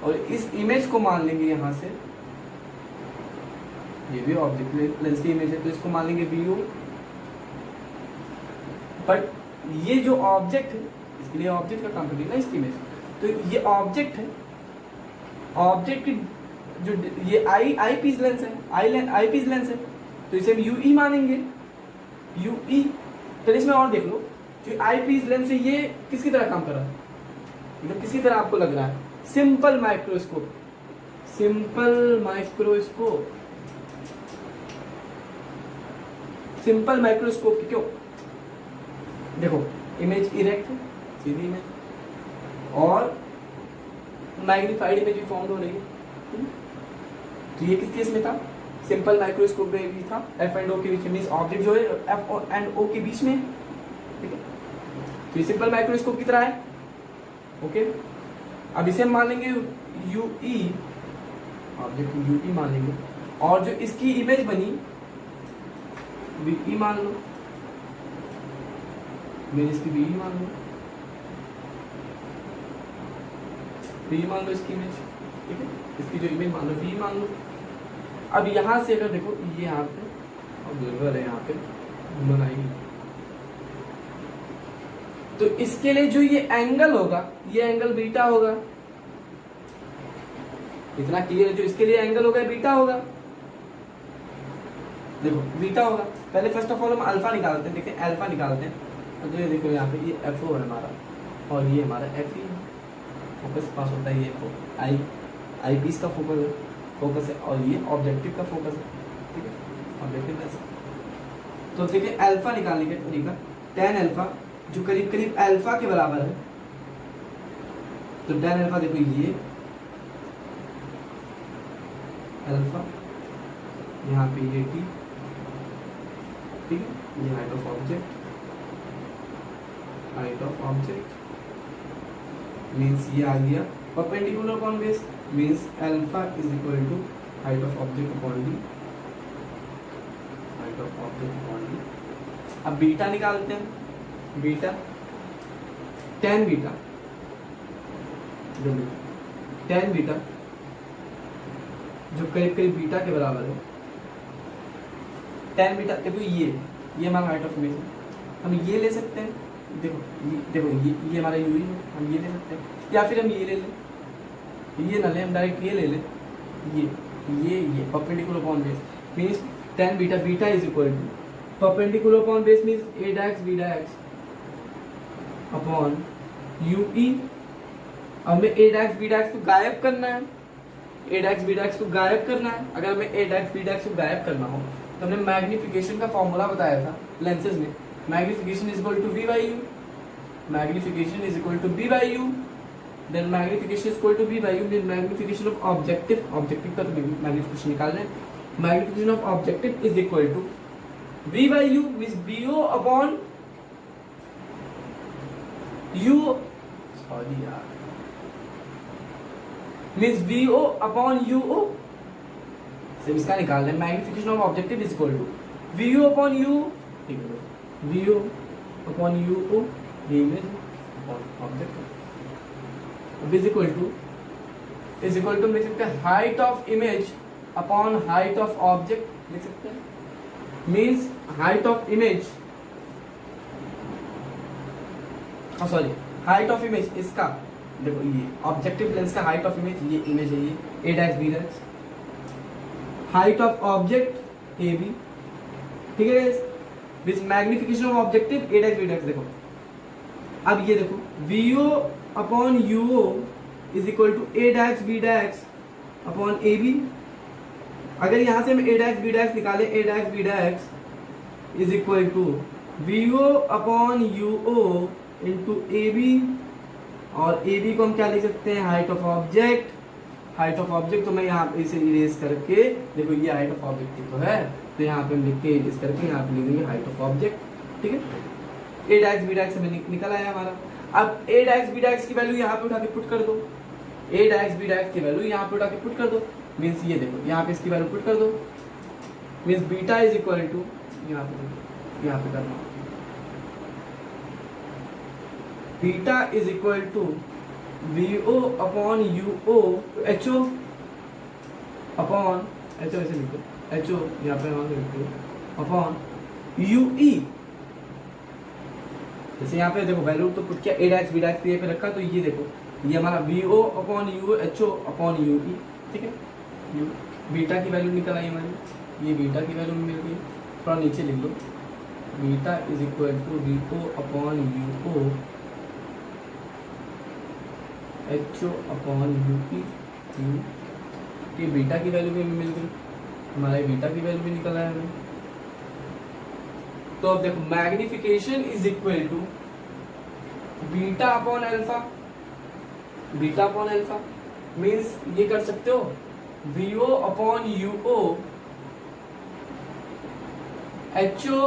और इस इमेज को मान लेंगे यहाँ से ये भी ऑब्जेक्ट लेंस की इमेज है, तो इसको मान लेंगे वी ओ। बट ये जो ऑब्जेक्ट है, इसके लिए ऑब्जेक्ट का काम करेगी ना इसकी इमेज, तो ये ऑब्जेक्ट है, ऑब्जेक्ट की जो ये आई पीस लेंस है, आई पीस लेंस है, तो इसे हम यू ई मानेंगे, यू ई। तो इसमें और देख लो, जो आई पीस लेंस है ये किसकी तरह काम कर रहा है, मतलब किसकी तरह आपको लग रहा है, simple microscope, simple microscope, simple microscope की। क्यों, देखो इमेज इरेक्ट है, सीधी इमेज, और मैग्नीफाइड इमेज भी फॉर्म हो रही है। तो ये किस केस में था, सिंपल माइक्रोस्कोप में भी था, एफ एंड ओ के बीच में, मींस ऑब्जेक्ट जो है एफ एंड ओ के बीच में, ठीक है। तो ये सिंपल माइक्रोस्कोप की तरह है, ओके। अब इसे हम मान लेंगे यू ई, ऑब्जेक्ट यू ई मान लेंगे, और जो इसकी इमेज बनी वी ई मान लो, मैं इसकी वी ई मान लो, वी मान लो इसकी इमेज, ठीक है। इसकी जो इमेज मान लो वी मान लो। अब यहां से अगर देखो ये यहाँ पे ऑब्जर्वर है, यहाँ पे घूमन आएगी, तो इसके लिए जो ये एंगल होगा, ये एंगल बीटा होगा, इतना क्लियर है। जो इसके लिए एंगल होगा बीटा होगा, देखो बीटा होगा। पहले फर्स्ट ऑफ ऑल हम अल्फा निकालते हैं, देखिए अल्फा निकालते हैं, तो ये देखो यहाँ पे ये एफ ओ है हमारा, और ये हमारा एफ ई फोकस पास होता है, ये आई पीस का फोकस है, और ये ऑब्जेक्टिव का फोकस है, ठीक है, ऑब्जेक्टिव ऐसा। तो देखिए अल्फा निकालने का तरीका, tan अल्फा जो करीब करीब अल्फा के बराबर है, तो tan अल्फा देखो ये अल्फा, यहाँ पे ये टी, ठीक है, ये height of object, height of object means ये आ गया perpendicular upon base, means alpha is equal to height of object upon D, height of object upon D. अब बीटा निकालते हैं, beta tan beta, tan beta जो करीब करीब beta के बराबर है, tan बीटा देखो ये हमारा हाइट ऑफ इमेज है, हम ये ले सकते हैं, देखो ये हमारा यू है, हम ये ले सकते हैं, या फिर हम ये ले लें, ये ना ले, हम डायरेक्ट ये ले लें, ये perpendicular upon base means tan beta, beta is equal to perpendicular upon base means a dax b dax upon you E. अब हमें a dax b dax को गायब करना है, a dax b dax को गायब करना है। अगर हमें a dax b dax को गायब करना हो तो हमने मैग्निफिकेशन का फॉर्मूला बताया था लेंसेज में, magnification is equal to v by u, magnification is equal to b by u, then magnification is equal to b by u mean magnification of objective, objective का तो मैग्निफिकेशन निकाल रहे हैं, magnification of objective is equal to v by u means bo upon u, sorry यार, means bo upon uo, सिर्फ इसका निकाल रहे हैं, magnification of objective is equal to vo upon u, ठीक है, vo अपॉन uo, ये image object is equal to लिख सकते हैं height of image upon height of object लिख सकते हैं, means height of image, sorry height of image इसका, देखो ये ऑब्जेक्टिव लेंस का हाइट ऑफ इमेज, ये इमेज है ये a dash b dash, height of object A B, ठीक है, with magnification of objective a dash b dash। देखो अब ये देखो vo upon uo is equal to a dash b dash upon A B. अगर यहां से हम a dash b dash निकाले, a dash b dash is equal to vo upon uo into A B, और ए बी को हम क्या लिख सकते हैं, height of object, height of object. तो मैं यहाँ पे इसे इरेज करके, देखो ये हाइट ऑफ ऑब्जेक्ट तो है, तो यहाँ पे हम लिख के इरेज करके यहाँ पे लिख देंगे हाइट ऑफ ऑब्जेक्ट, ठीक है। a dash b dash में निकल आया हमारा। अब a dash b dash की वैल्यू यहाँ पे उठा के पुट कर दो, a dash b dash की वैल्यू यहाँ पे उठा के पुट कर दो, मीन्स ये देखो यहाँ पे इसकी वैल्यू पुट कर दो, means beta is equal to, यहाँ पे करना, beta is equal to vo upon uo, ho upon, ho ऐसे लिखो, एच ओ यहाँ पे मान लिखते हो अपॉन यू ई। जैसे यहाँ पे देखो वैल्यू तो पुट किया, ए डैश बी डैश पे रखा, तो ये देखो ये हमारा V O upon U H O upon you E, ठीक है। यू बीटा की वैल्यू निकल आई हमारी, ये बीटा की वैल्यू मिल गई, थोड़ा नीचे लिख लो, beta is equal to V O upon you o h O upon you ई। ये बीटा की वैल्यू भी मिल गई, हमारा बीटा की वैल्यू भी निकल आया हमें। तो अब देखो magnification is equal to beta upon alpha, beta upon alpha means ये कर सकते हो VO upon UO HO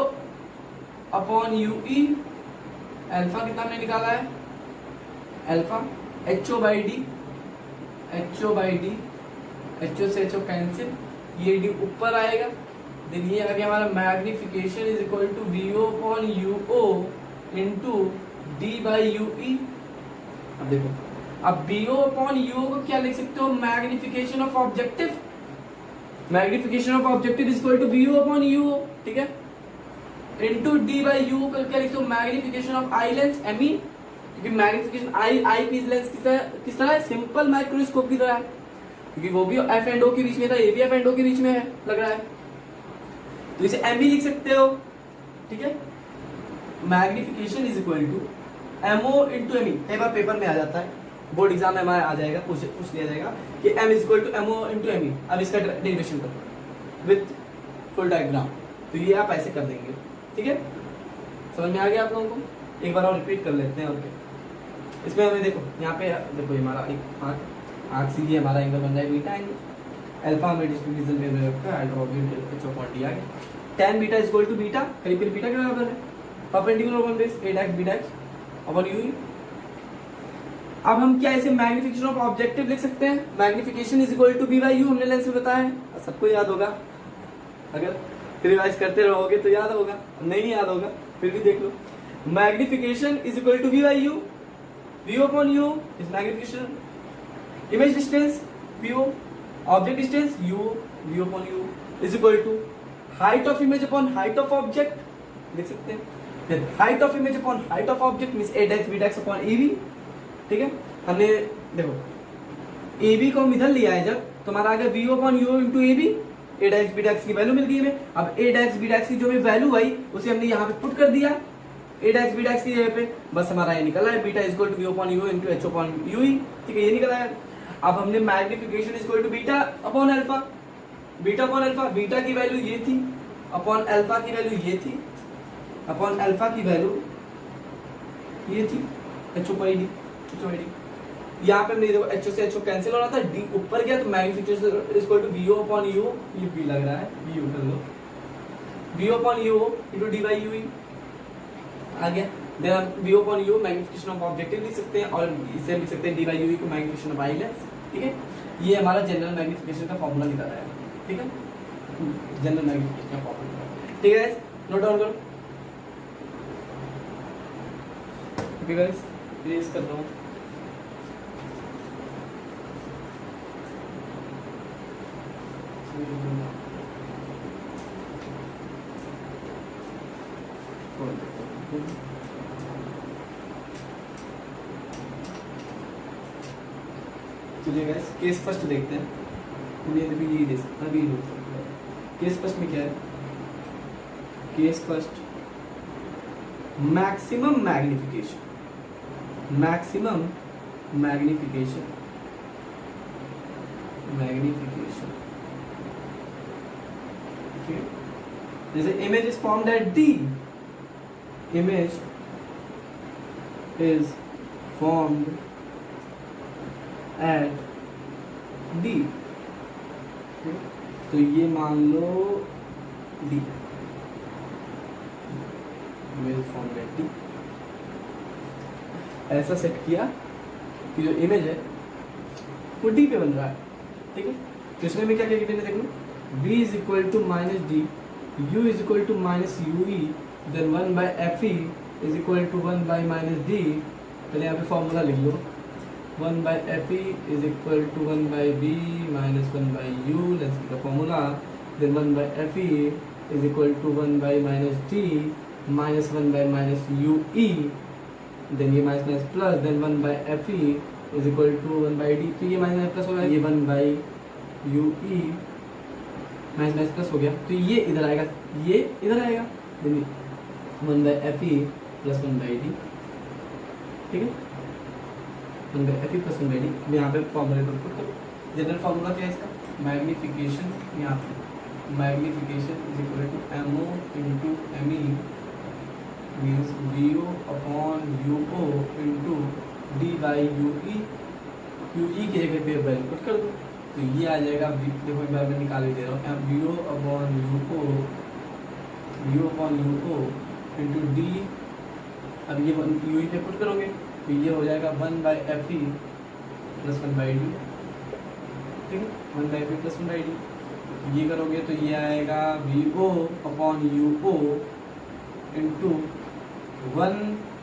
upon UE. Alpha कितना हमने निकाला है, alpha HO by D, HO by D, HO से एचओ कैंसिल, ये डी ऊपर आएगा, देन ये आ गया हमारा magnification is equal to VO upon UO into D by UE. अब देखो, अब बीओ अपॉन यूओ को क्या लिख सकते हो, magnification of objective, magnification of objective is equal to BO upon UO, ठीक है, इनटू डी बाई यू को क्या लिख सकते हो, magnification of eye lens M E, क्योंकि मैग्निफिकेशन आई पीस लेंस किस तरह है, सिंपल माइक्रोस्कोप की तरह है, क्योंकि वो भी एफ एंड ओ के बीच में था, ये भी एफ एंड ओ के बीच में है लग रहा है, तो इसे एम भी लिख सकते हो, ठीक है। Magnification is equal to MO into M E, कई बार पेपर में आ जाता है, बोर्ड एग्जाम में हमारा आ जाएगा, पूछ लिया जाएगा कि M is equal to MO into M E. अब इसका डेरिवेशन करो विथ फुल डायग्राम, तो ये आप ऐसे कर देंगे, ठीक है। समझ में आ गया आप लोगों को, एक बार और रिपीट कर लेते हैं। और क्या इसमें हमें देखो, यहाँ पे देखो हमारा एक आर्क सीधी हमारा एंगल बन रहा है बीटा एंगल, अल्फा में डिस्ट्रीब्यूशन में रखा है, हाइड्रोजन क्वांटिटी आ गया, tan beta is equal to beta, करीब करीब बीटा के बराबर है, perpendicular one base a dash b dash upon u। अब हम क्या ऐसे मैग्निफिकेशन ऑफ ऑब्जेक्टिव लिख सकते हैं, magnification is equal to b by u, हमने लेंस में बताया है, सबको याद होगा, अगर रिवाइज करते रहोगे तो याद होगा, नहीं याद होगा फिर भी देख लो। Magnification is equal to v by u, v upon u is magnification, image distance v, object distance u, v upon u is equal to height of image upon height of object लिख सकते हैं, height of image upon height of object means a dash b dash upon ab, ठीक है। हमने देखो ab को हम इधर लिया है जब, तो हमारा आ गया v upon u into ab, a dash b dash की वैल्यू मिल गई हमें। अब a डैश b डैश की जो भी वैल्यू आई उसे हमने यहाँ पे पुट कर दिया a डैश b डैश की जगह पे, बस हमारा ये निकला है beta is equal to v upon u into h upon u, ठीक है, ये निकला है। अब हमने magnification is equal to beta upon alpha, beta upon alpha, beta की वैल्यू ये थी अपॉन अल्फा की वैल्यू ये थी, अपॉन अल्फा की वैल्यू ये थी H O by D, H O by D. यहाँ पे हमने देखो एच ओ से एच ओ कैंसिल हो रहा था, डी ऊपर गया तो magnification is equal to V O upon u, ये बी लग रहा है, वी यू कर लो, v O upon you into D by u आ गया। देन हम v O upon u magnification of objective लिख सकते हैं, और इसे लिख सकते हैं डी बाई यू को मैग्निफिकेशन ऑफ आई लेंस, ठीक है। ये हमारा जनरल मैग्निफिकेशन का फॉर्मूला निकल रहा है, ठीक है, जनरल मैग्निफिकेशन का फॉर्मूला, ठीक है, नोट डाउन करो। ओके गाइस, प्लीज कर रहा हूँ। चलिए गाइस, केस फर्स्ट देखते हैं, ये दे सकता है, केस फर्स्ट में क्या है, case first maximum magnification, maximum magnification, magnification, okay, जैसे image is formed at D, image is formed at d, तो ये मान लो d, image formed at d, ऐसा सेट किया कि जो इमेज है वो डी पे बन रहा है, ठीक है। तो इसमें क्या क्या गिवन है देख लो, v is equal to minus D, u is equal to minus UE, then 1 by F E is equal to 1 by minus D. पहले यहाँ पे फॉर्मूला लिख लो, 1 by F E is equal to 1 by B minus 1 by U, let's का formula then 1 by fe is equal to 1 by minus d minus 1 by minus ue, then ये minus minus plus, then 1 by fe is equal to 1 by d, तो ये minus plus होगा, ये 1 by ue minus minus plus हो गया, तो ये इधर आएगा, ये इधर आएगा, then 1 by fe plus 1 by d, ठीक है, 1 by fe plus 1 by d। यहाँ पे फॉर्मूले को पुट करो, जनरल फॉर्मूला क्या है इसका, मैग्निफिकेशन, यहाँ पे magnification is equal to MO into ME means VO upon UO into D by UE, UE की जगह पे वैल्यू पुट कर दो, तो ये आ जाएगा, देखो एक बार मैं निकाल ही दे रहा हूँ, VO upon UO into D, अब ये यूई पे पुट करोगे तो ये हो जाएगा 1 by F E plus 1 by D, ठीक है, 1 by F E plus 1 by D, ये करोगे तो ये आएगा V O upon you O into 1,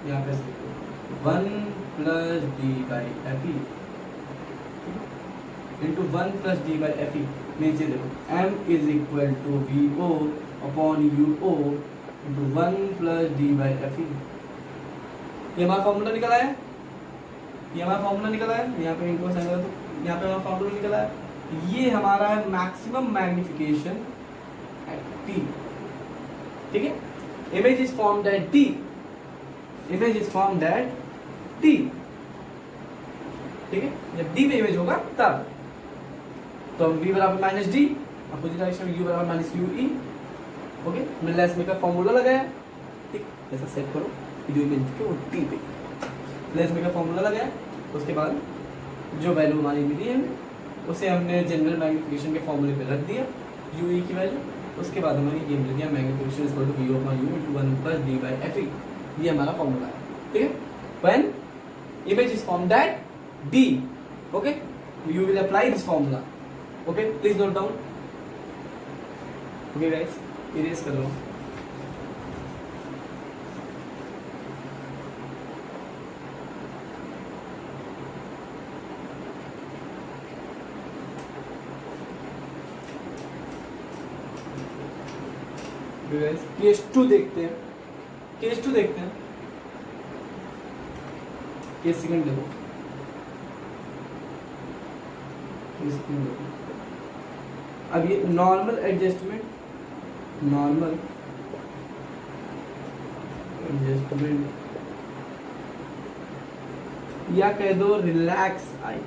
यहाँ पे 1 plus D by F E into 1 plus D by F E, नीचे देखो M is equal to V O upon you O into 1 plus D by F E, ये हमारा formula निकला है, ये हमारा फॉर्मूला निकला है, यहाँ पे इनको साइन कर दो, यहाँ पे हमारा फॉर्मूला निकला है, ये हमारा है मैक्सिमम मैग्निफिकेशन एट टी, ठीक है, image is formed at T, image is formed at T, ठीक है, जब डी पे इमेज होगा तब, तो v बराबर माइनस डी, अपोजिट डायरेक्शन में u बराबर माइनस यू ई, ओके, हमने लेस में का फॉर्मूला लगाया, ठीक, ऐसा सेट करो जो इमेज के वो टी पे, लेस में का फॉर्मूला लगाया, उसके बाद जो वैल्यू हमारी मिली है उसे हमने जनरल मैग्निफिकेशन के फॉर्मूले पे रख दिया, यू ई की वैल्यू, उसके बाद हमें ये मिल गया magnification is equal to V upon you into 1 plus D by F E, ये हमारा फॉर्मूला है, ठीक है, when image is formed at D, okay, you will apply this formula, okay, please note down, okay guys, erase कर लो, case 2 देखते हैं, case 2 देखते हैं, केस सेकंड देखो, केस सेकंड देखो, अब ये नॉर्मल एडजस्टमेंट, नॉर्मल एडजस्टमेंट या कह दो रिलैक्स आई,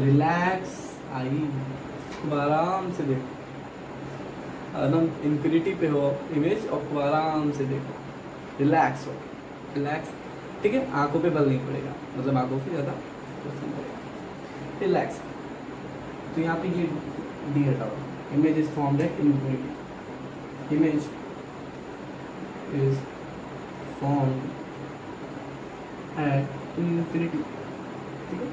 रिलैक्स आई, खूब आराम से देखो, एकदम इंफिनिटी पे हो इमेज और खूब आराम से देखो, रिलैक्स हो, रिलैक्स, ठीक है, आंखों पे बल नहीं पड़ेगा, मतलब आंखों से ज़्यादा रिलैक्स, तो यहाँ पे ये डी हटाओ, image is formed at infinity, image is formed at infinity, ठीक है,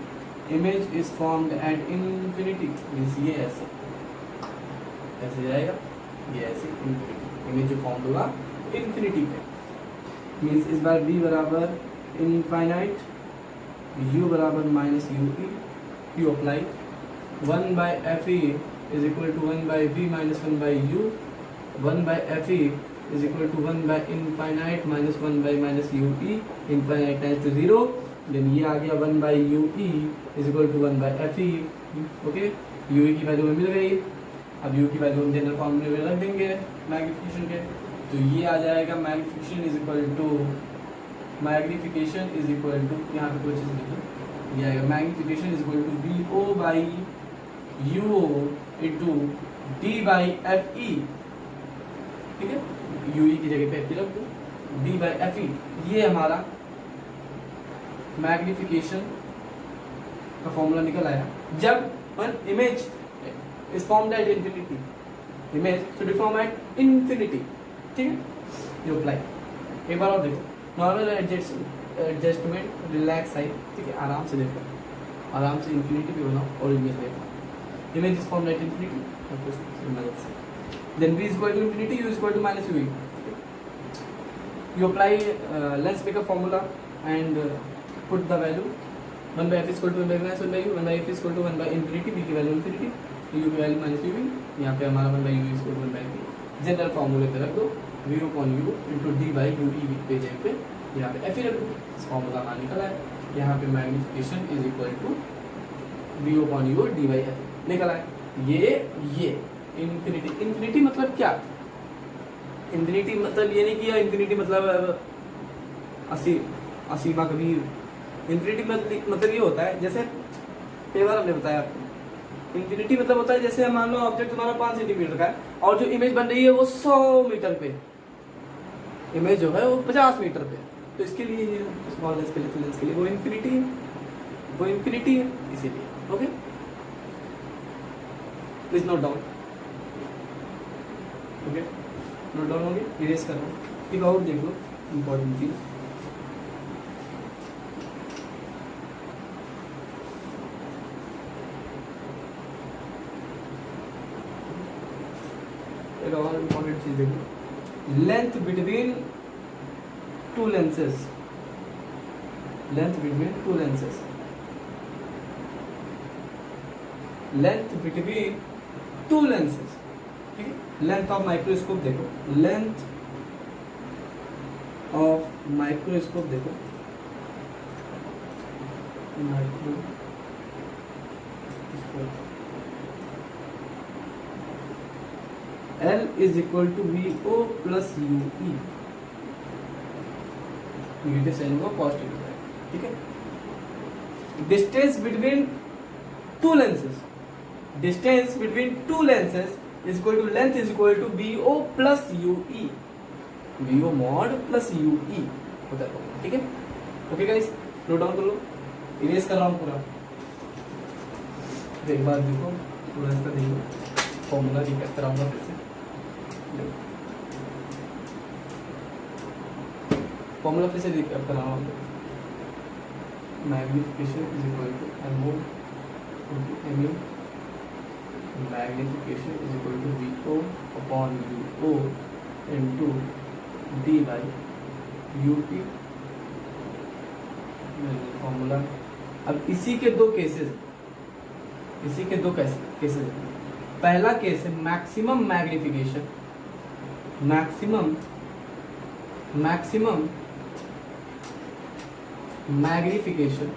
image is formed at infinity means ये ऐसे ऐसे जाएगा, ये ऐसे इंफिनिटी, इमेज जो फॉर्म होगा इंफिनिटी पे, मीन्स इस बार v बराबर इनफाइनाइट, u बराबर minus U E, you apply 1 by F E is equal to 1 by V minus 1 by U, 1 by F E is equal to 1 by infinite minus 1 by minus U E, infinite tends to 0, then ये आ गया 1 by you E is equal to 1 by F E, okay, U ई की वैल्यू में मिल गई, अब u की value हम जनरल फॉर्मूले में रख देंगे मैग्निफिकेशन के, तो ये आ जाएगा magnification is equal to, magnification is equal to, यहाँ पे कोई चीज़ लिखो, ये आएगा magnification is equal to we O by U O into D by F E, ठीक है, यू ई की जगह पे एफ ई रख दो, डी बाई एफ ई, ये हमारा मैग्निफिकेशन का फॉर्मूला निकल आया, जब one image is formed at infinity, image should be formed at infinity, ठीक है, you apply, एक बार और देखो, नॉर्मल एडजस्टमेंट रिलैक्स आई, ठीक है, आराम से देखो, आराम से इंफिनिटी पे बनाओ और इमेज देखो, image is formed at infinity, then v is equal to infinity, u is equal to minus u, you apply lens maker formula and put the value, 1 by F is equal to 1 by minus 1 by U, 1 by F is equal to 1 by infinity, B की value infinity, U की value minus U V, यहाँ पे हमारा 1 by U is equal to 1 by P. General फॉर्मूले पे रख दो V upon U into D by you E पे जाए पे यहाँ पे एफ ही रख दो, इस फॉर्मूला हमारा निकला है। यहाँ पे magnification is equal to V upon U D by F निकला है। ये इन्फिनिटी, इन्फिनिटी मतलब क्या? इन्फिनिटी मतलब ये नहीं किया, इन्फिनिटी मतलब असीमा कबीर। इन्फिनिटी मतलब ये होता है, जैसे कई बार हमने बताया आपको, इन्फिनिटी मतलब होता है जैसे मान लो ऑब्जेक्ट तुम्हारा 5 सेंटीमीटर का है और जो इमेज बन रही है वो 100 मीटर पे, इमेज जो है वो 50 मीटर पे, तो इसके लिए ये स्मॉल लेंस के लिए वो इन्फिनिटी है, वो इन्फिनिटी है इसीलिए। Okay, please note down. Okay, note down हो गया, इरेज कर रहा हूँ। एक और देख लो इंपॉर्टेंट चीज, एक और इंपॉर्टेंट चीज देखो, length between two lenses, length between two lenses, length between two lenses, ठीक है। लेंथ ऑफ माइक्रोस्कोप देखो, लेंथ ऑफ माइक्रोस्कोप देखो, microscope L is equal to VO plus UE, negative sign होगा पॉजिटिव होगा, ठीक है। Distance between two lenses, distance between two lenses is equal to length is equal to VO plus UE, VO mod plus UE होता है, ठीक है। Okay guys, note down कर लो, erase कर रहा हूँ पूरा। एक बार देखो थोड़ा इसका देखो फॉर्मूला रिकैप कराऊंगा फिर से। फॉर्मूला फिर से रिकैप कराऊंगा। Magnification is equal to MO into MU, magnification is equal to VO upon UO into D by UP, formula. अब इसी के दो केसेस, इसी के दो केसेस, पहला केस है maximum magnification, maximum magnification,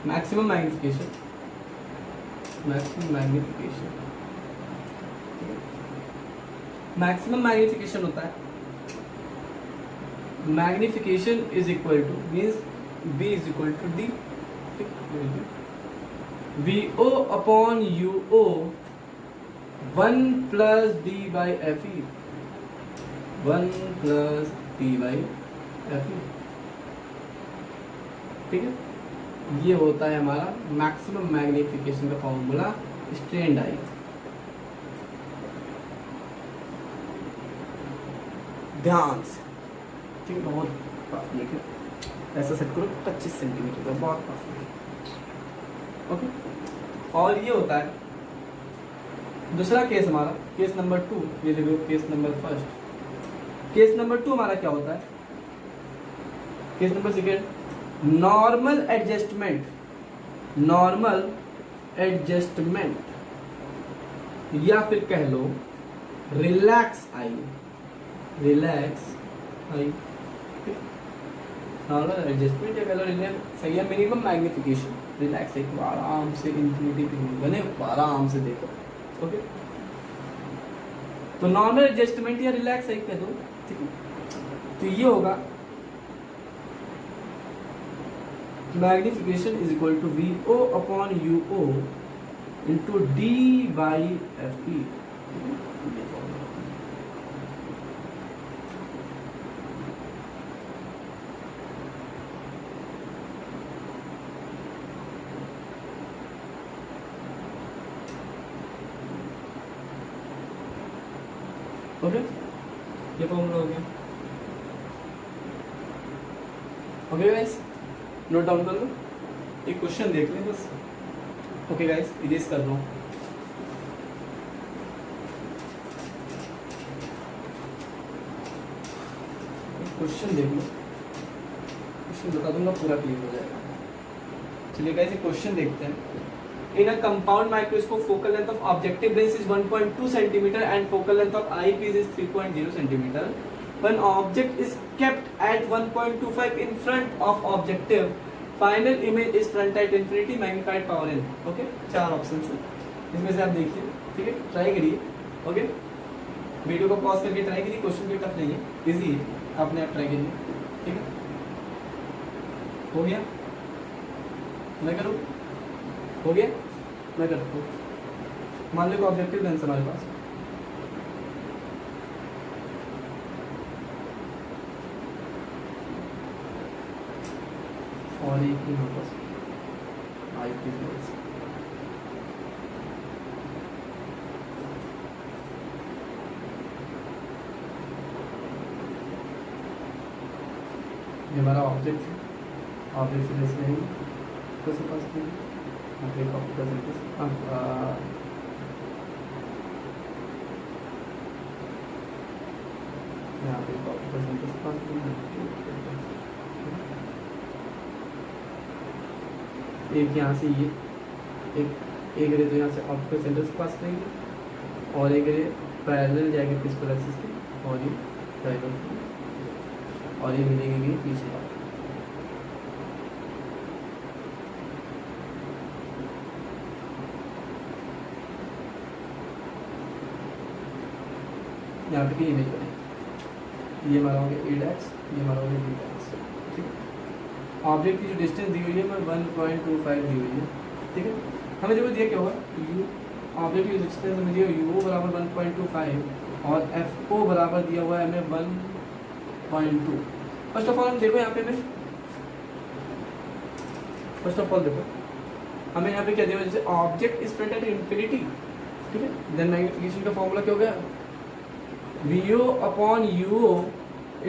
maximum magnification, maximum magnification, maximum magnification होता है magnification is equal to means B is equal to D, VO upon UO 1 plus D by FE, 1 plus D by FE, ठीक है। ये होता है हमारा maximum magnification का formula strained eye. ध्यान से, ठीक है, बहुत पास लेके ऐसा सेट करो 25 सेंटीमीटर का, बहुत पास लेके। ओके, और ये होता है दूसरा केस हमारा, केस नंबर 2, ये देखो case number first. Case number 2 हमारा क्या होता है? Case number second, normal adjustment, normal adjustment या फिर कह लो relax eye, relax eye, normal adjustment या कह लो रिलैक्स आई या मिनिमम मैग्निफिकेशन, रिलैक्स आई को आराम से इन्फिनिटी पे बने आराम से देखो। ओके, तो नॉर्मल एडजस्टमेंट या रिलैक्स आई कह दो, ठीक है। तो ये होगा magnification is equal to VO upon UO into D by FE। Okay, ये फॉर्मूला हो गया। ओके गाइस, नोट डाउन कर लो, एक क्वेश्चन देख लें बस। ओके गाइस, इरेज कर रहा हूँ। क्वेश्चन देख लो, क्वेश्चन बता दूंगा, पूरा क्लियर हो जाएगा। चलिए गाइस एक क्वेश्चन देखते हैं। In a compound microscope, focal length of objective lens is 1.2 centimeter and focal length of eyepiece is 3.0 centimeter. When object is kept at 1.25 in front of objective, final image is front at infinity, magnified power n. Okay, 4 option है, इसमें से आप देखिए, ठीक है, try करिए। Okay, video को pause करके ट्राई करिए, क्वेश्चन भी टफ नहीं है, इजी है, आपने आप ट्राई करिए। ठीक है, हो गया, मैं करूँ, हो गया, मैं करता हूँ। मान लो ऑब्जेक्टिव लेंस हमारे पास, और एक ही हमारे पास आई पीस लेंस। ये हमारा ऑब्जेक्ट है, ऑब्जेक्ट से लेंस नहीं कैसे पास कीजिए, यहाँ पे कॉपी कर सकते हैं। यहाँ पे कॉपी कर सकते हैं। एक यहाँ से ये एक रे तो यहाँ से ऑप्टिकल सेंटर से पास करेंगे और एक रे पैरेलल जाएगा प्रिंसिपल एक्सिस के, और ये पैरेलल, और ये मिलेंगे पीछे। यहाँ पे इमेज बनेगी, ये हमारा हो गया ए डैश, ये हमारा हो गया बी डैश। ठीक है, ऑब्जेक्ट की जो डिस्टेंस दी हुई है मैं 1.25 दी हुई है। ठीक है, हमें देखो दिया क्या होगा, यू ऑब्जेक्ट की डिस्टेंस हमें दिया यू बराबर 1.25 और एफ ओ बराबर दिया हुआ है हमें 1.2। फर्स्ट ऑफ ऑल हम देखो यहाँ पे हमें, फर्स्ट ऑफ ऑल देखो हमें यहाँ पे क्या दिया हुआ, जैसे object is front at infinity. ठीक है, देन मैग्निफिकेशन का फॉर्मूला क्या हो गया, VO upon UO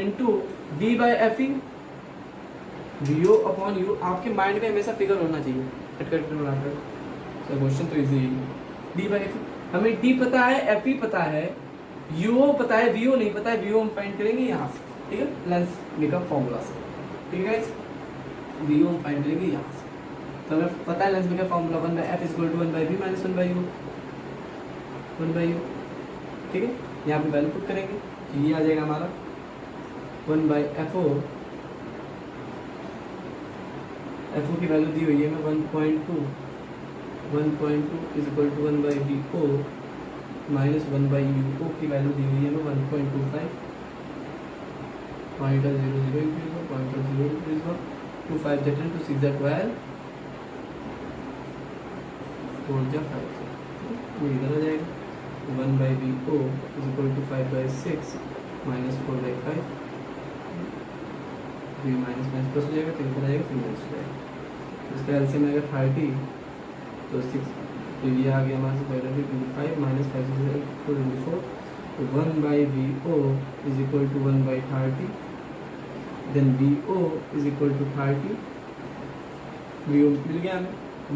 into V by F E. VO upon U आपके माइंड में हमेशा फिगर होना चाहिए, कट बनाकर, तो क्वेश्चन तो इजी है। D बाई एफ ई, हमें D पता है, एफ ई पता है, UO पता है, VO नहीं पता है, VO हम फाइंड करेंगे यहाँ से। ठीक है, लेंस मेकअप फॉर्मूला से। ठीक है, VO हम फाइंड करेंगे यहाँ से, तो हमें पता है lens makeup formula 1 by F is equal to 1 by V minus 1 by U, 1 by U। ठीक है, यहाँ पे वैल्यू पुट करेंगे, तो ये आ जाएगा हमारा 1 बाई FO। FO की वैल्यू दी हुई है मैं 1.2 is equal to 1 by VO minus 1 by UO की वैल्यू दी हुई है मैं 1.25, पॉइंट 0 इंक्रीज, पॉइंट 0 इंक्रीज, 2 5 जा 10, 2 6 जा 12, 4 जा 5, ये इधर आ जाएगा 1 by VO is equal to 5 by 6 minus 4 by 5, ये माइनस माइनस प्लस हो जाएगा, तो इधर आ जाएगा, फिर माइनस हो जाएगा। इसका एलसीएम आएगा 30, तो 6, तो ये आ गया हमारे से 25 माइनस 5 4, तो 1 by VO is equal to 1 by 30, then VO is equal to 30, VO मिल गया हमें।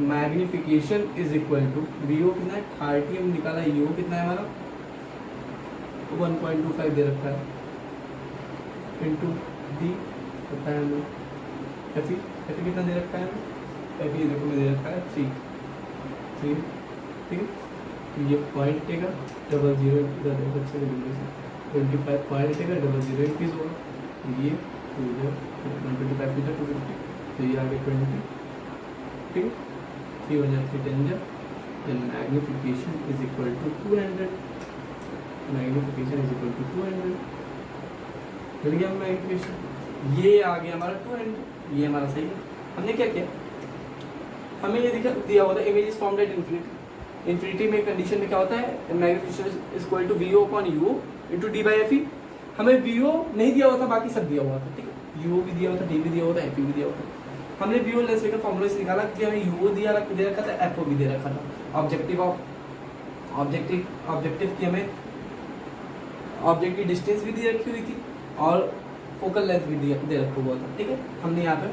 Magnification is equal to VO कितना है 30, हम निकाला, UO कितना है हमारा 1.25 दे रखा है, इंटू D पता है हमें, एफ ई कितना दे रखा है हमें, एफ ई देखो में दे रखा है 3। ठीक है, तो ये पॉइंट टेगा 00 इधर देखो अच्छे से 25 पॉइंट टेगा 00 इंक्रीज होगा, ये 125 की 250, तो ये आगे 20। ठीक है, 3 हो जाए 3 10 जा, then magnification is equal to 200, magnification is equal to 200, मिल गया मैग्निफिकेशन, ये आ गया हमारा 200, ये हमारा सही है। हमने क्या किया, हमें ये दिया होता है image is formed at infinity. Infinity में कंडीशन में क्या होता है, magnification is equal to VO upon UO into D by F E. हमें VO नहीं दिया हुआ था, बाकी सब दिया हुआ था। ठीक है, UO भी दिया हुआ था, D भी दिया हुआ था, एफ ई भी दिया हुआ था। हमने VO लेंस मेकर फॉर्मूला से निकाला क्योंकि हमें UO दे रखा था, FO भी दे रखा था। ऑब्जेक्टिव की हमें ऑब्जेक्ट की डिस्टेंस भी दे रखी हुई थी और फोकल लेंथ भी दे रखा हुआ था। ठीक है, हमने यहाँ पे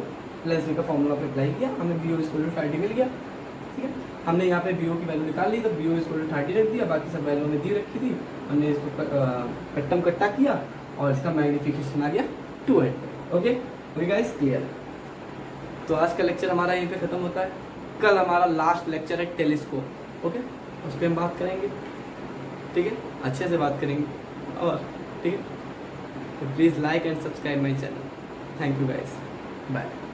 लेंस मेकर फॉर्मूला पे अप्लाई किया, हमें VO इक्वल टू 30 मिल गया। ठीक है, हमने यहाँ पे VO की वैल्यू निकाल ली, तो VO इक्वल टू 30 रख दिया, बाकी सब वैल्यू हमें दी रखी थी, हमने इसको कट्टा किया और इसका मैग्निफिकेशन आ गया 200। Okay guys, clear. तो आज का लेक्चर हमारा यहीं पे ख़त्म होता है। कल हमारा लास्ट लेक्चर है टेलीस्कोप, ओके, उस पर हम बात करेंगे, ठीक है, अच्छे से बात करेंगे। और ठीक है, तो please like and subscribe my channel. Thank you guys, bye.